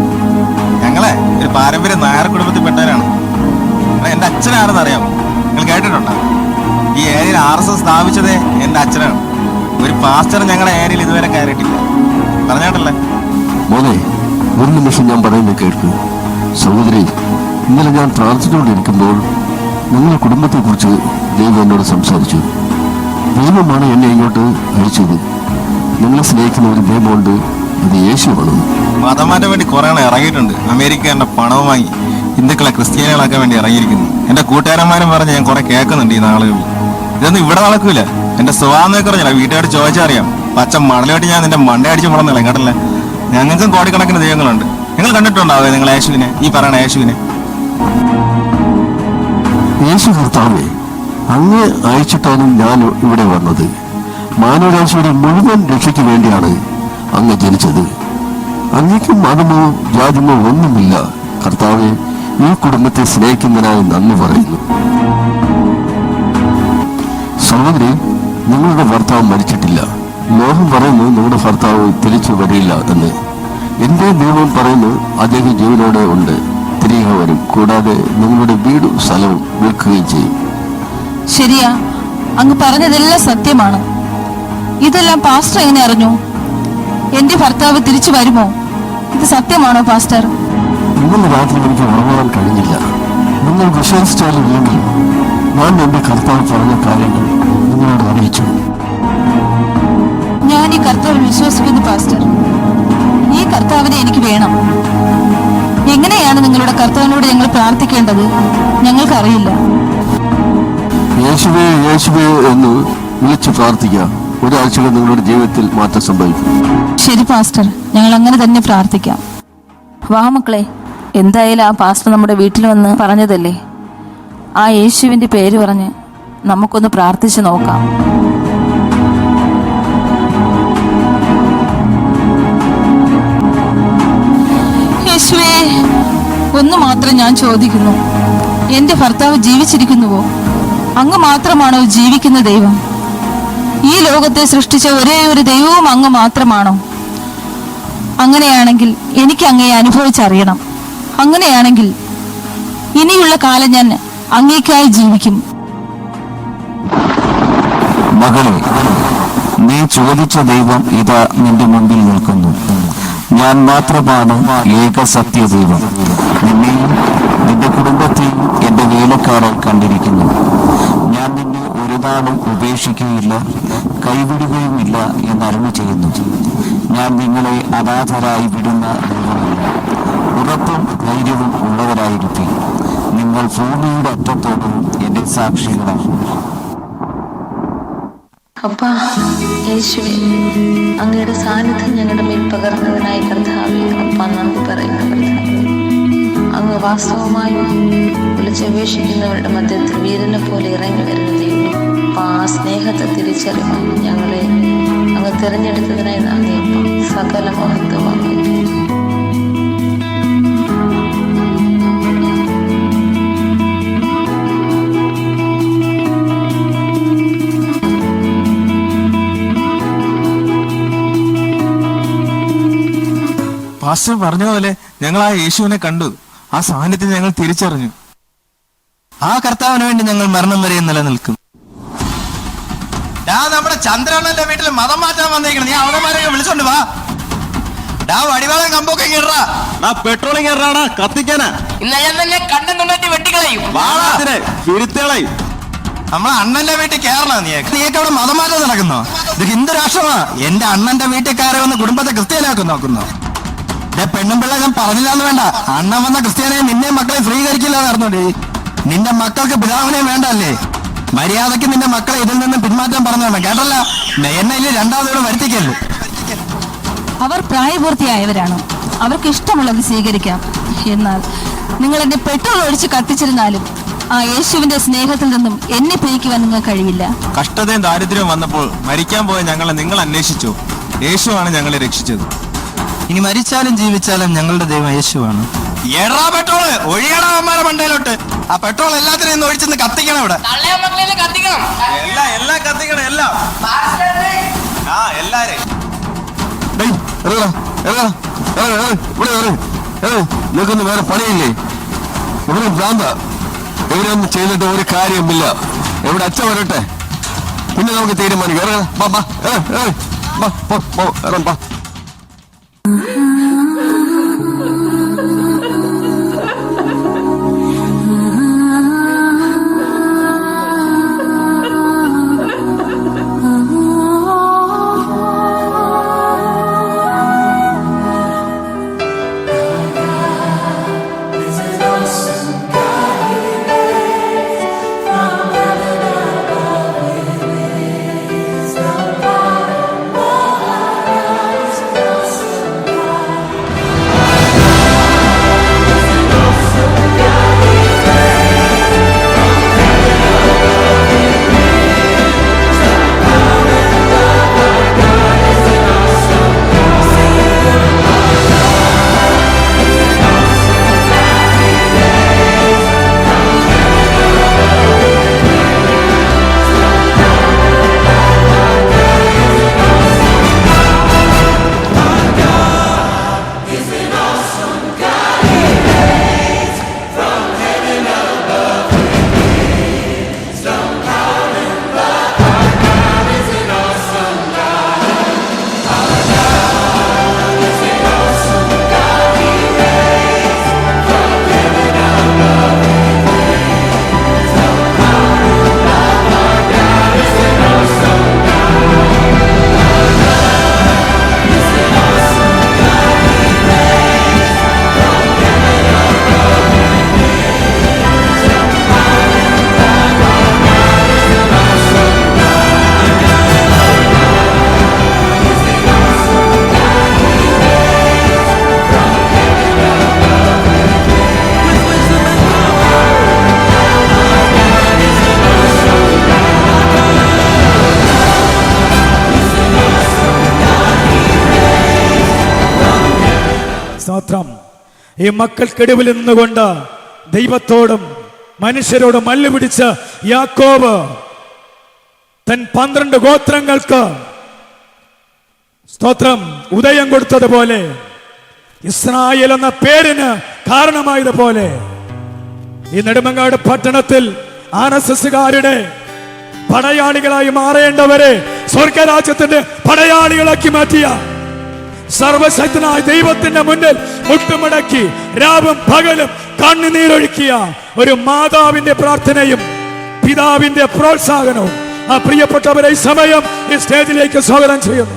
ഞങ്ങളെ ഒരു പാരമ്പര്യ നായർ കുടുംബത്തിൽ പെട്ടവരാണ്. എന്റെ അച്ഛനാണെന്ന് അറിയാമോ? നിങ്ങൾ കേട്ടിട്ടുണ്ടോ? ഈ ഏരിയയിൽ RSS സ്ഥാപിച്ചതേ എന്റെ അച്ഛനാണ്. ഒരു പാസ്റ്റർ ഞങ്ങളുടെ ഏരിയയിൽ ഇതുവരെ കയറിയിട്ടില്ല. പറഞ്ഞിട്ടല്ലേ മോനെ? ഒരു നിമിഷം ഞാൻ പറയുന്നത് കേൾക്കൂ. സഹോദരി, ഇന്നലെ ഞാൻ പ്രാർത്ഥിച്ചുകൊണ്ടിരിക്കുമ്പോൾ നിങ്ങളുടെ കുടുംബത്തെക്കുറിച്ച് ദൈവം എന്നോട് സംസാരിച്ചു. ദൈവമാണ് എന്നെ ഇങ്ങോട്ട് അയച്ചത്. നിങ്ങളെ സ്നേഹിക്കുന്ന ഒരു ദൈവമുണ്ട്, അത് യേശുവാണ്. മതമാറ്റം വേണ്ടി കുറെ ഇറങ്ങിയിട്ടുണ്ട്. അമേരിക്കയുടെ പണവും വാങ്ങി ഹിന്ദുക്കളെ ക്രിസ്ത്യാനികളാക്കാൻ വേണ്ടി ഇറങ്ങിയിരിക്കുന്നു. എന്റെ കൂട്ടുകാരന്മാരും പറഞ്ഞ് ഞാൻ കുറെ കേൾക്കുന്നുണ്ട് ഈ നാളുകളിൽ. ഇതൊന്നും ഇവിടെ നടക്കൂല. എന്റെ സ്വഭാവം അറിഞ്ഞില്ല. വീട്ടുകാരോട് ചോദിച്ചറിയാം. പച്ച മണലോട്ട് ഞാൻ നിന്റെ മണ്ട അടിച്ച് മുളന്നില്ല കേട്ടല്ലേ. ഞങ്ങൾക്കും കോടിക്കണക്കിന് ദൈവങ്ങളുണ്ട്. നിങ്ങൾ കണ്ടിട്ടുണ്ടാവേ നിങ്ങൾ യേശുവിനെ, ഈ പറയണ യേശുവിനെ? യേശു കർത്താവേ, അങ്ങ് അയച്ചിട്ടാണ് ഞാൻ ഇവിടെ വന്നത്. മാനവരാശിയുടെ മുഴുവൻ രക്ഷയ്ക്ക് വേണ്ടിയാണ് അങ്ങ് ജനിച്ചത്. അങ്ങേക്കും മതമോ ജാതിമോ ഒന്നുമില്ല. കർത്താവെ, ഈ കുടുംബത്തെ സ്നേഹിക്കുന്നതിനായി നന്ദി പറയുന്നു. സഹോദരി, നിങ്ങളുടെ ഭർത്താവ് മരിച്ചിട്ടില്ല. ലോകം പറയുന്നു നിങ്ങളുടെ ഭർത്താവ് തിരിച്ചു വരില്ല എന്ന്. എന്റെ ദൈവം പറയുന്നു അദ്ദേഹം ജീവനോടെ ഉണ്ട്, തിരികെ വരും. കൂടാതെ നിങ്ങളുടെ വീടും സ്ഥലവും വിൽക്കുകയും ചെയ്യും. ശരിയാ, അങ്ങ് പറഞ്ഞതെല്ലാം സത്യമാണ്. ഇതെല്ലാം പാസ്റ്റർ എങ്ങനെ അറിഞ്ഞു? എന്റെ ഭർത്താവ് തിരിച്ചു വരുമോ? ഇത് സത്യമാണോ പാസ്റ്റർ? ഇന്നലെ രാത്രി എനിക്ക് ഉറങ്ങാൻ കഴിഞ്ഞില്ല. നിങ്ങൾ വിശ്വസിച്ചാലില്ലെങ്കിൽ ഞാൻ എന്റെ കർത്താവ് പറഞ്ഞ കാര്യങ്ങൾ നിങ്ങളോട് അറിയിച്ചു. ഞാൻ ഈ കർത്താവ് വിശ്വസിക്കുന്നു പാസ്റ്റർ. ഈ കർത്താവിനെ എനിക്ക് വേണം. എങ്ങനെയാണ് നിങ്ങളുടെ കർത്താവിനോട് ഞങ്ങൾ പ്രാർത്ഥിക്കേണ്ടത്? ഞങ്ങൾക്കറിയില്ല. യേശുവേ യേശുവേ എന്ന് വിളിച്ചു പ്രാർത്ഥിക്കാം. ഒരാഴ്ചകൾ നിങ്ങളുടെ ജീവിതത്തിൽ മാറ്റം സംഭവിക്കും. ശരി പാസ്റ്റർ, ഞങ്ങൾ അങ്ങനെ തന്നെ പ്രാർത്ഥിക്കാം. വാ മക്കളെ, എന്തായാലും ആ പാസ്റ്റർ നമ്മുടെ വീട്ടിൽ വന്ന് പറഞ്ഞതല്ലേ, ആ യേശുവിന്റെ പേര് പറഞ്ഞ് നമുക്കൊന്ന് പ്രാർത്ഥിച്ചു നോക്കാം. യേശുവേ, ഒന്ന് മാത്രം ഞാൻ ചോദിക്കുന്നു, എന്റെ ഭർത്താവ് ജീവിച്ചിരിക്കുന്നുവോ? അങ്ങ് മാത്രമാണോ ജീവിക്കുന്ന ദൈവം? ഈ ലോകത്തെ സൃഷ്ടിച്ച ഒരേ ഒരു ദൈവവും അങ്ങ് മാത്രമാണോ? അങ്ങനെയാണെങ്കിൽ എനിക്ക് അങ്ങയെ അനുഭവിച്ചറിയണം. അങ്ങനെയാണെങ്കിൽ ഇനിയുള്ള കാലം ഞാൻ അങ്ങേക്കായി ജീവിക്കും. മകളെ, നീ ചോദിച്ച ദൈവം ഇതാ നിന്റെ മുമ്പിൽ നിൽക്കുന്നു. ഞാൻ മാത്രമാണ് ഏക സത്യദൈവം. നിന്നെയും നിന്റെ കുടുംബത്തെയും എന്റെ വേലക്കാരായി കണ്ടിരിക്കുന്നു. ഞാൻ നിന്നെ ഒരു നാളും ഉപേക്ഷിക്കുകയില്ല, കൈവിടുകയുമില്ല എന്നരുളി ചെയ്യുന്നു. ഞാൻ നിങ്ങളെ അനാഥരായി വിടുന്ന ദൈവമല്ല. ഉറപ്പും ധൈര്യവും ഉള്ളവരായിരിക്കും. നിങ്ങൾ ഭൂമിയുടെ അറ്റത്തോടും എന്റെ സാക്ഷികളാണ്. അപ്പാ യേശുവേ, അങ്ങയുടെ സാന്നിധ്യം ഞങ്ങളുടെ മേൽ പകർന്നതിനായി കർത്താവേ, അപ്പ നന്ദി പറയുന്ന കർത്താവേ. അങ്ങ് വാസ്തവമായും വിളിച്ചപേക്ഷിക്കുന്നവരുടെ മധ്യത്തിൽ വീരനെ പോലെ ഇറങ്ങി വരുന്ന ദൈവം. അപ്പ ആ സ്നേഹത്തെ തിരിച്ചറിയാൻ ഞങ്ങളെ അങ്ങ് തിരഞ്ഞെടുത്തതിനായി നന്ദി അപ്പ. സകല മഹത്വമാണ്. പാസ്റ്റർ പറഞ്ഞ പോലെ ഞങ്ങൾ ആ യേശുവിനെ കണ്ടു. ആ സാന്നിധ്യം ഞങ്ങൾ തിരിച്ചറിഞ്ഞു. ആ കർത്താവിന് വേണ്ടി ഞങ്ങൾ മരണം വരെ നിലനിൽക്കും. നമ്മുടെ ചന്ദ്രനന്റെ വീട്ടിൽ മതം മാറ്റാൻ വന്നേക്കണം. നീ അവന്മാരെ വിളിച്ചോണ്ട് വാ. വടിവാളം കമ്പൊക്കെ പെട്രോളിങ് കത്തിക്കാനാ. നമ്മളെ അണ്ണന്റെ വീട്ടിൽ കയറണം. നീയൊക്കെ അവിടെ മതം മാറ്റം നടക്കുന്നോ? ഇത് ഹിന്ദു രാഷ്ട്രമാ. എന്റെ അണ്ണന്റെ വീട്ടിൽ കയറി വന്ന് കുടുംബത്തെ ക്രിസ്ത്യാനാക്കും നോക്കുന്നു. പെണ്ണുമ്പിള്ള ഞാൻ പറഞ്ഞില്ലാന്ന് വേണ്ട. അണ്ണൻ വന്ന ക്രിസ്ത്യാനിയെ നിന്നെ മക്കളെ സ്വീകരിക്കില്ലാന്ന് അറിഞ്ഞോടി. നിന്റെ മക്കൾക്ക് പിതാവിനെ വേണ്ടല്ലേ? മര്യാദക്ക് നിന്റെ മക്കളെ ഇതിൽ നിന്ന് പിന്മാറ്റാൻ പറഞ്ഞോണം, കേട്ടല്ല? എന്നെ ഇല്ല രണ്ടാമതോടെ വരുത്തിക്കല്ലേ. അവർ പ്രായപൂർത്തിയായവരാണ്, അവർക്ക് ഇഷ്ടമുള്ളത് സ്വീകരിക്കാം. എന്നാൽ നിങ്ങൾ എന്നെ പെട്രോൾ ഒഴിച്ച് കത്തിച്ചിരുന്നാലും ആ യേശുവിന്റെ സ്നേഹത്തിൽ നിന്നും എന്നെ പിരിക്കുവാൻ നിങ്ങൾക്ക് കഴിയില്ല. കഷ്ടതയും ദാരിദ്ര്യവും വന്നപ്പോൾ മരിക്കാൻ പോയ ഞങ്ങളെ നിങ്ങൾ അന്വേഷിച്ചു. യേശുവാണ് ഞങ്ങളെ രക്ഷിച്ചത്. ഇനി മരിച്ചാലും ജീവിച്ചാലും ഞങ്ങളുടെ ദൈവം യേശുവാണ്. എടാ പെട്രോള് ഒഴിയടാ അമ്മാരെ മണ്ടയിലോട്ട്. ആ പെട്രോൾ എല്ലാത്തിനും ഇന്ന് ഒഴിച്ചെന്ന് കത്തിക്കണം. ഇവിടെ എല്ലാം കത്തിക്കണം, എല്ലാം. ആ എല്ലാരെയും നിങ്ങൾക്കൊന്നും വേറെ പണിയില്ലേ? ഇവിടെ ഭ്രാന്ത. ഇവിടെ ഒന്നും ചെയ്തിട്ട് ഒരു കാര്യമില്ല. ഇവിടെ അച്ഛൻ വരട്ടെ, പിന്നെ നമുക്ക് തീരുമാനിക്കാം. ഇറങ്ങാം. ഈ മക്കൾക്കിടവിൽ നിന്നുകൊണ്ട് ദൈവത്തോടും മനുഷ്യരോടും മല്ലുപിടിച്ച യാക്കോബ് തൻ 12 ഗോത്രങ്ങൾക്ക് സ്തോത്രം ഉദയം കൊടുത്തതുപോലെ, ഇസ്രായേൽ എന്ന പേരിന് കാരണമായതുപോലെ ഈ നെടുമങ്ങാട് പട്ടണത്തിൽ RSSകാരുടെ പടയാളികളായി മാറേണ്ടവരെ സ്വർഗരാജ്യത്തിന്റെ പടയാളികളാക്കി മാറ്റിയ സർവശക്തനായ ദൈവത്തിന്റെ മുന്നിൽ മുട്ടുമടക്കി രാവും പകലും കണ്ണുനീരൊഴുക്കിയ ഒരു മാതാവിന്റെ പ്രാർത്ഥനയും പിതാവിന്റെ പ്രോത്സാഹനവും ആ പ്രിയപ്പെട്ടവരെ ഈ സമയം ഈ സ്റ്റേജിലേക്ക് സ്വാഗതം ചെയ്യുന്നു.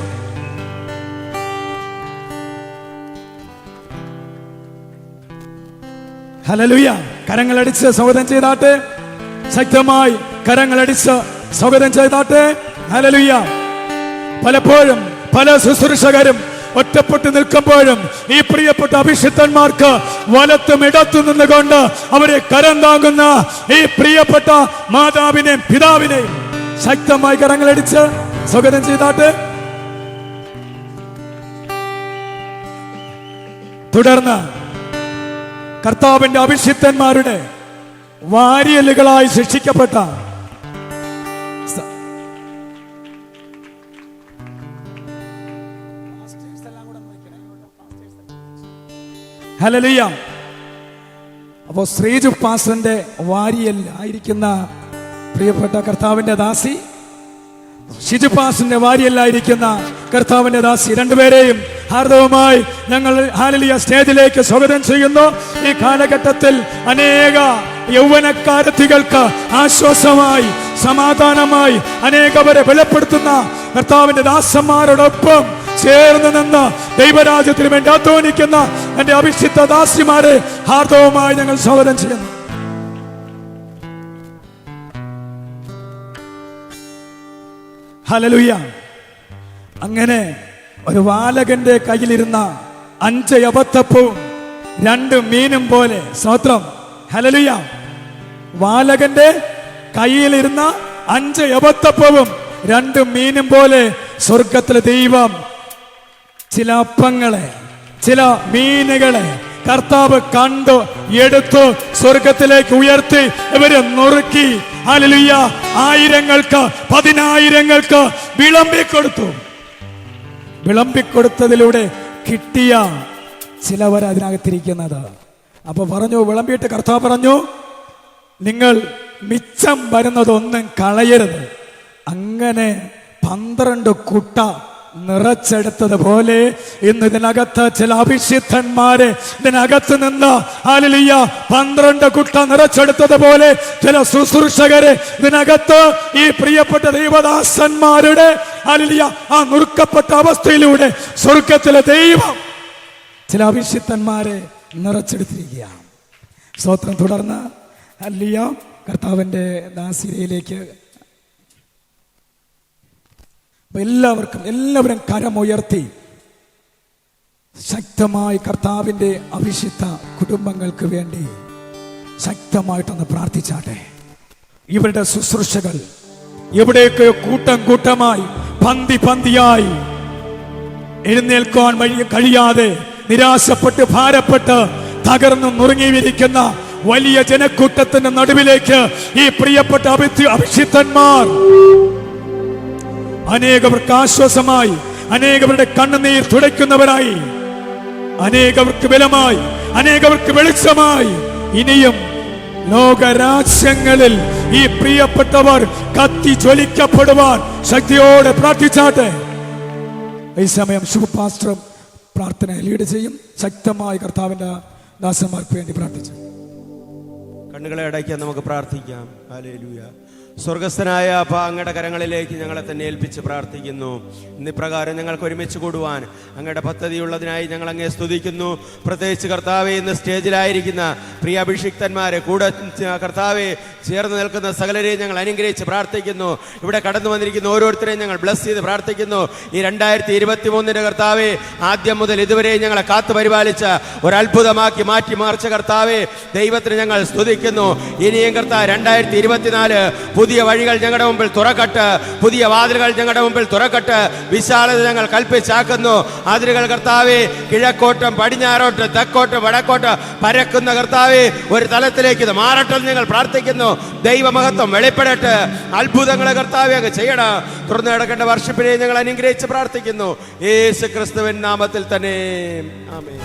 ഹല്ലേലൂയ. കരങ്ങളടിച്ച് സ്വാഗതം ചെയ്താട്ടെ. ശക്തമായി കരങ്ങളടിച്ച് സ്വാഗതം ചെയ്താട്ടെ. ഹല്ലേലൂയ. പലപ്പോഴും പല ശുശ്രൂഷകരും ഒറ്റപ്പെട്ട് നിൽക്കുമ്പോഴും ഈ പ്രിയപ്പെട്ട അഭിഷിക്തന്മാർക്ക് വലത്തും ഇടത്തും നിന്നുകൊണ്ട് അവരെ കരം താങ്ങുന്ന ഈ പ്രിയപ്പെട്ട മാതാവിനെയും പിതാവിനെയും ശക്തമായി കരങ്ങളടിച്ച് സ്വാഗതം ചെയ്താട്ടെ. തുടർന്ന് കർത്താവിന്റെ അഭിഷിക്തന്മാരുടെ വാരിയലുകളായി ശിക്ഷിക്കപ്പെട്ട ഹല്ലേലൂയ. അപ്പോൾ ശ്രീജു പാസ്റ്ററിന്റെ വാരിയൽ ആയിരിക്കുന്ന പ്രിയപ്പെട്ട കർത്താവിന്റെ ദാസി, ഷിജു പാസ്റ്ററിന്റെ വാരിയല്ലായിരിക്കുന്ന കർത്താവിന്റെ ദാസി, രണ്ടുപേരെയും ഹാർദവമായി ഞങ്ങൾ ഹല്ലേലൂയ സ്റ്റേജിലേക്ക് സ്വാഗതം ചെയ്യുന്നു. ഈ കാലഘട്ടത്തിൽ അനേക യൗവനക്കാരത്തികൾക്ക് ആശ്വാസമായി സമാധാനമായി അനേകവരെ ബലപ്പെടുത്തുന്ന കർത്താവിന്റെ ദാസന്മാരോടൊപ്പം ചേർന്ന് നിന്ന് ദൈവരാജ്യത്തിന് വേണ്ടി അധ്വാനിക്കുന്ന എന്റെ അഭിഷിക്ത ദാസിമാരെ ഹാർദവുമായി ഞങ്ങൾ സ്വാഗതം ചെയ്യുന്നു. ഹല്ലേലൂയ. അങ്ങനെ ഒരു ബാലകന്റെ കയ്യിലിരുന്ന 5 അബദ്ധപ്പവും 2 മീനും പോലെ, സ്തോത്രം, ഹല്ലേലൂയ, ബാലകന്റെ കയ്യിലിരുന്ന 5 അബദ്ധപ്പവും 2 മീനും പോലെ സ്വർഗത്തിലെ ദൈവം ചില അപ്പങ്ങളെ, ചില മീനുകളെ കർത്താവ് കണ്ടു, എടുത്തു, സ്വർഗത്തിലേക്ക് ഉയർത്തി ഇവരെ നുറുക്കി, ഹല്ലേലൂയ, ആയിരങ്ങൾക്ക്, 10,000-ങ്ങൾക്ക് വിളമ്പിക്കൊടുത്തു. വിളമ്പിക്കൊടുത്തതിലൂടെ കിട്ടിയ ചിലവർ അതിനകത്തിരിക്കുന്നത്. അപ്പൊ പറഞ്ഞു, വിളമ്പിയിട്ട് കർത്താവ് പറഞ്ഞു, നിങ്ങൾ മിച്ചം വരുന്നതൊന്നും കളയരുത്. അങ്ങനെ 12 കുട്ട നിറച്ചെടുത്തതുപോലെ ഇന്ന് ഇതിനകത്ത് ചില അഭിഷിക്തന്മാരെ ഇതിനകത്ത് നിന്ന്, ഹല്ലേലൂയ, 12 കുട്ട നിറച്ചെടുത്തതുപോലെ ചില ശുശ്രൂഷകരെ ഇതിനകത്ത് ഈ പ്രിയപ്പെട്ട ദൈവദാസന്മാരുടെ, ഹല്ലേലൂയ, ആ നുറുക്കപ്പെട്ട അവസ്ഥയിലൂടെ സ്വർഗത്തിലെ ദൈവം ചില അഭിഷിക്തന്മാരെ നിറച്ചെടുത്തിരിക്കുകയാണ്. സ്തോത്രം. തുടർന്ന് ഹല്ലേലൂയ കർത്താവിന്റെ ദാസിയിലേക്ക് എല്ലാവരും കരമുയർത്തി ശക്തമായി കർത്താവിന്റെ അഭിഷിക്ത കുടുംബങ്ങൾക്ക് വേണ്ടി ശക്തമായിട്ടൊന്ന് പ്രാർത്ഥിച്ചാട്ടെ. ഇവരുടെ ശുശ്രൂഷകൾ എവിടെയൊക്കെ കൂട്ടം കൂട്ടമായി, പന്തി പന്തിയായി എഴുന്നേൽക്കാൻ കഴിയാതെ നിരാശപ്പെട്ട്, ഭാരപ്പെട്ട്, തകർന്നു നുറുങ്ങിയിരിക്കുന്ന വലിയ ജനക്കൂട്ടത്തിന്റെ നടുവിലേക്ക് ഈ പ്രിയപ്പെട്ട അഭിഷിക്തന്മാർ അനേകവർക്ക് ആശ്വാസമായി, അനേകവരുടെ കണ്ണുനീർ തുടയ്ക്കുന്നവരായി, അനേകവർക്ക് ബലമായി, അനേകവർക്ക് വെളിച്ചമായി ഇനിയും ലോകരാജ്യങ്ങളിൽ ഈ പ്രിയപ്പെട്ടവർ കത്തി ജ്വലിക്കപ്പെടുവാൻ ശക്തിയോടെ പ്രാർത്ഥിച്ചാട്ടെ. ഈ സമയം ശുഭപാസ്റ്റർ പ്രാർത്ഥന ലീഡ് ചെയ്യും. ശക്തമായി കർത്താവിന്റെ ദാസന്മാർക്ക് വേണ്ടി പ്രാർത്ഥിച്ചു. കണ്ണുകളെ അടയ്ക്കാൻ നമുക്ക് പ്രാർത്ഥിക്കാം. ഹല്ലേലൂയ. സ്വർഗസ്ഥനായ അപ്പ, അങ്ങയുടെ കരങ്ങളിലേക്ക് ഞങ്ങളെ തന്നെ ഏൽപ്പിച്ച് പ്രാർത്ഥിക്കുന്നു. ഇന്നിപ്രകാരം ഞങ്ങൾക്ക് ഒരുമിച്ച് കൂടുവാൻ അങ്ങയുടെ പദ്ധതിയുള്ളതിനായി ഞങ്ങൾ അങ്ങേ സ്തുതിക്കുന്നു. പ്രത്യേകിച്ച് കർത്താവെ, ഇന്ന് സ്റ്റേജിലായിരിക്കുന്ന പ്രിയ അഭിഷിക്തന്മാരെ, കൂടെ കർത്താവെ ചേർന്ന് നിൽക്കുന്ന സകലരെയും ഞങ്ങൾ അനുഗ്രഹിച്ച് പ്രാർത്ഥിക്കുന്നു. ഇവിടെ കടന്നു വന്നിരിക്കുന്ന ഓരോരുത്തരെയും ഞങ്ങൾ ബ്ലസ് ചെയ്ത് പ്രാർത്ഥിക്കുന്നു. ഈ 2023 കർത്താവെ, ആദ്യം മുതൽ ഇതുവരെ ഞങ്ങളെ കാത്തു പരിപാലിച്ച ഒരത്ഭുതമാക്കി മാറ്റി മറിച്ച കർത്താവെ, ദൈവത്തിന് ഞങ്ങൾ സ്തുതിക്കുന്നു. ഇനിയും കർത്താവ് 2024 പുതിയ വഴികൾ ഞങ്ങളുടെ മുമ്പിൽ തുറക്കട്ടെ, പുതിയ വാതിലുകൾ ഞങ്ങളുടെ മുമ്പിൽ തുറക്കട്ടെ. വിശാലത ഞങ്ങൾ കൽപ്പിച്ചാക്കുന്നു. അതിരുകൾ കർത്താവെ കിഴക്കോട്ടും പടിഞ്ഞാറോട്ട് തെക്കോട്ട് വടക്കോട്ട് പരക്കുന്ന കർത്താവെ ഒരു തലത്തിലേക്ക് ഇത് മാറട്ടെ ഞങ്ങൾ പ്രാർത്ഥിക്കുന്നു. ദൈവമഹത്വം വെളിപ്പെടട്ടെ, അത്ഭുതങ്ങളെ കർത്താവെ അങ്ങ് ചെയ്യണം. തുറന്നു കിടക്കേണ്ട വർഷിപ്പിനെ ഞങ്ങൾ അനുഗ്രഹിച്ച് പ്രാർത്ഥിക്കുന്നു. യേശു ക്രിസ്തുവിൻ നാമത്തിൽ തന്നെ ആമേൻ.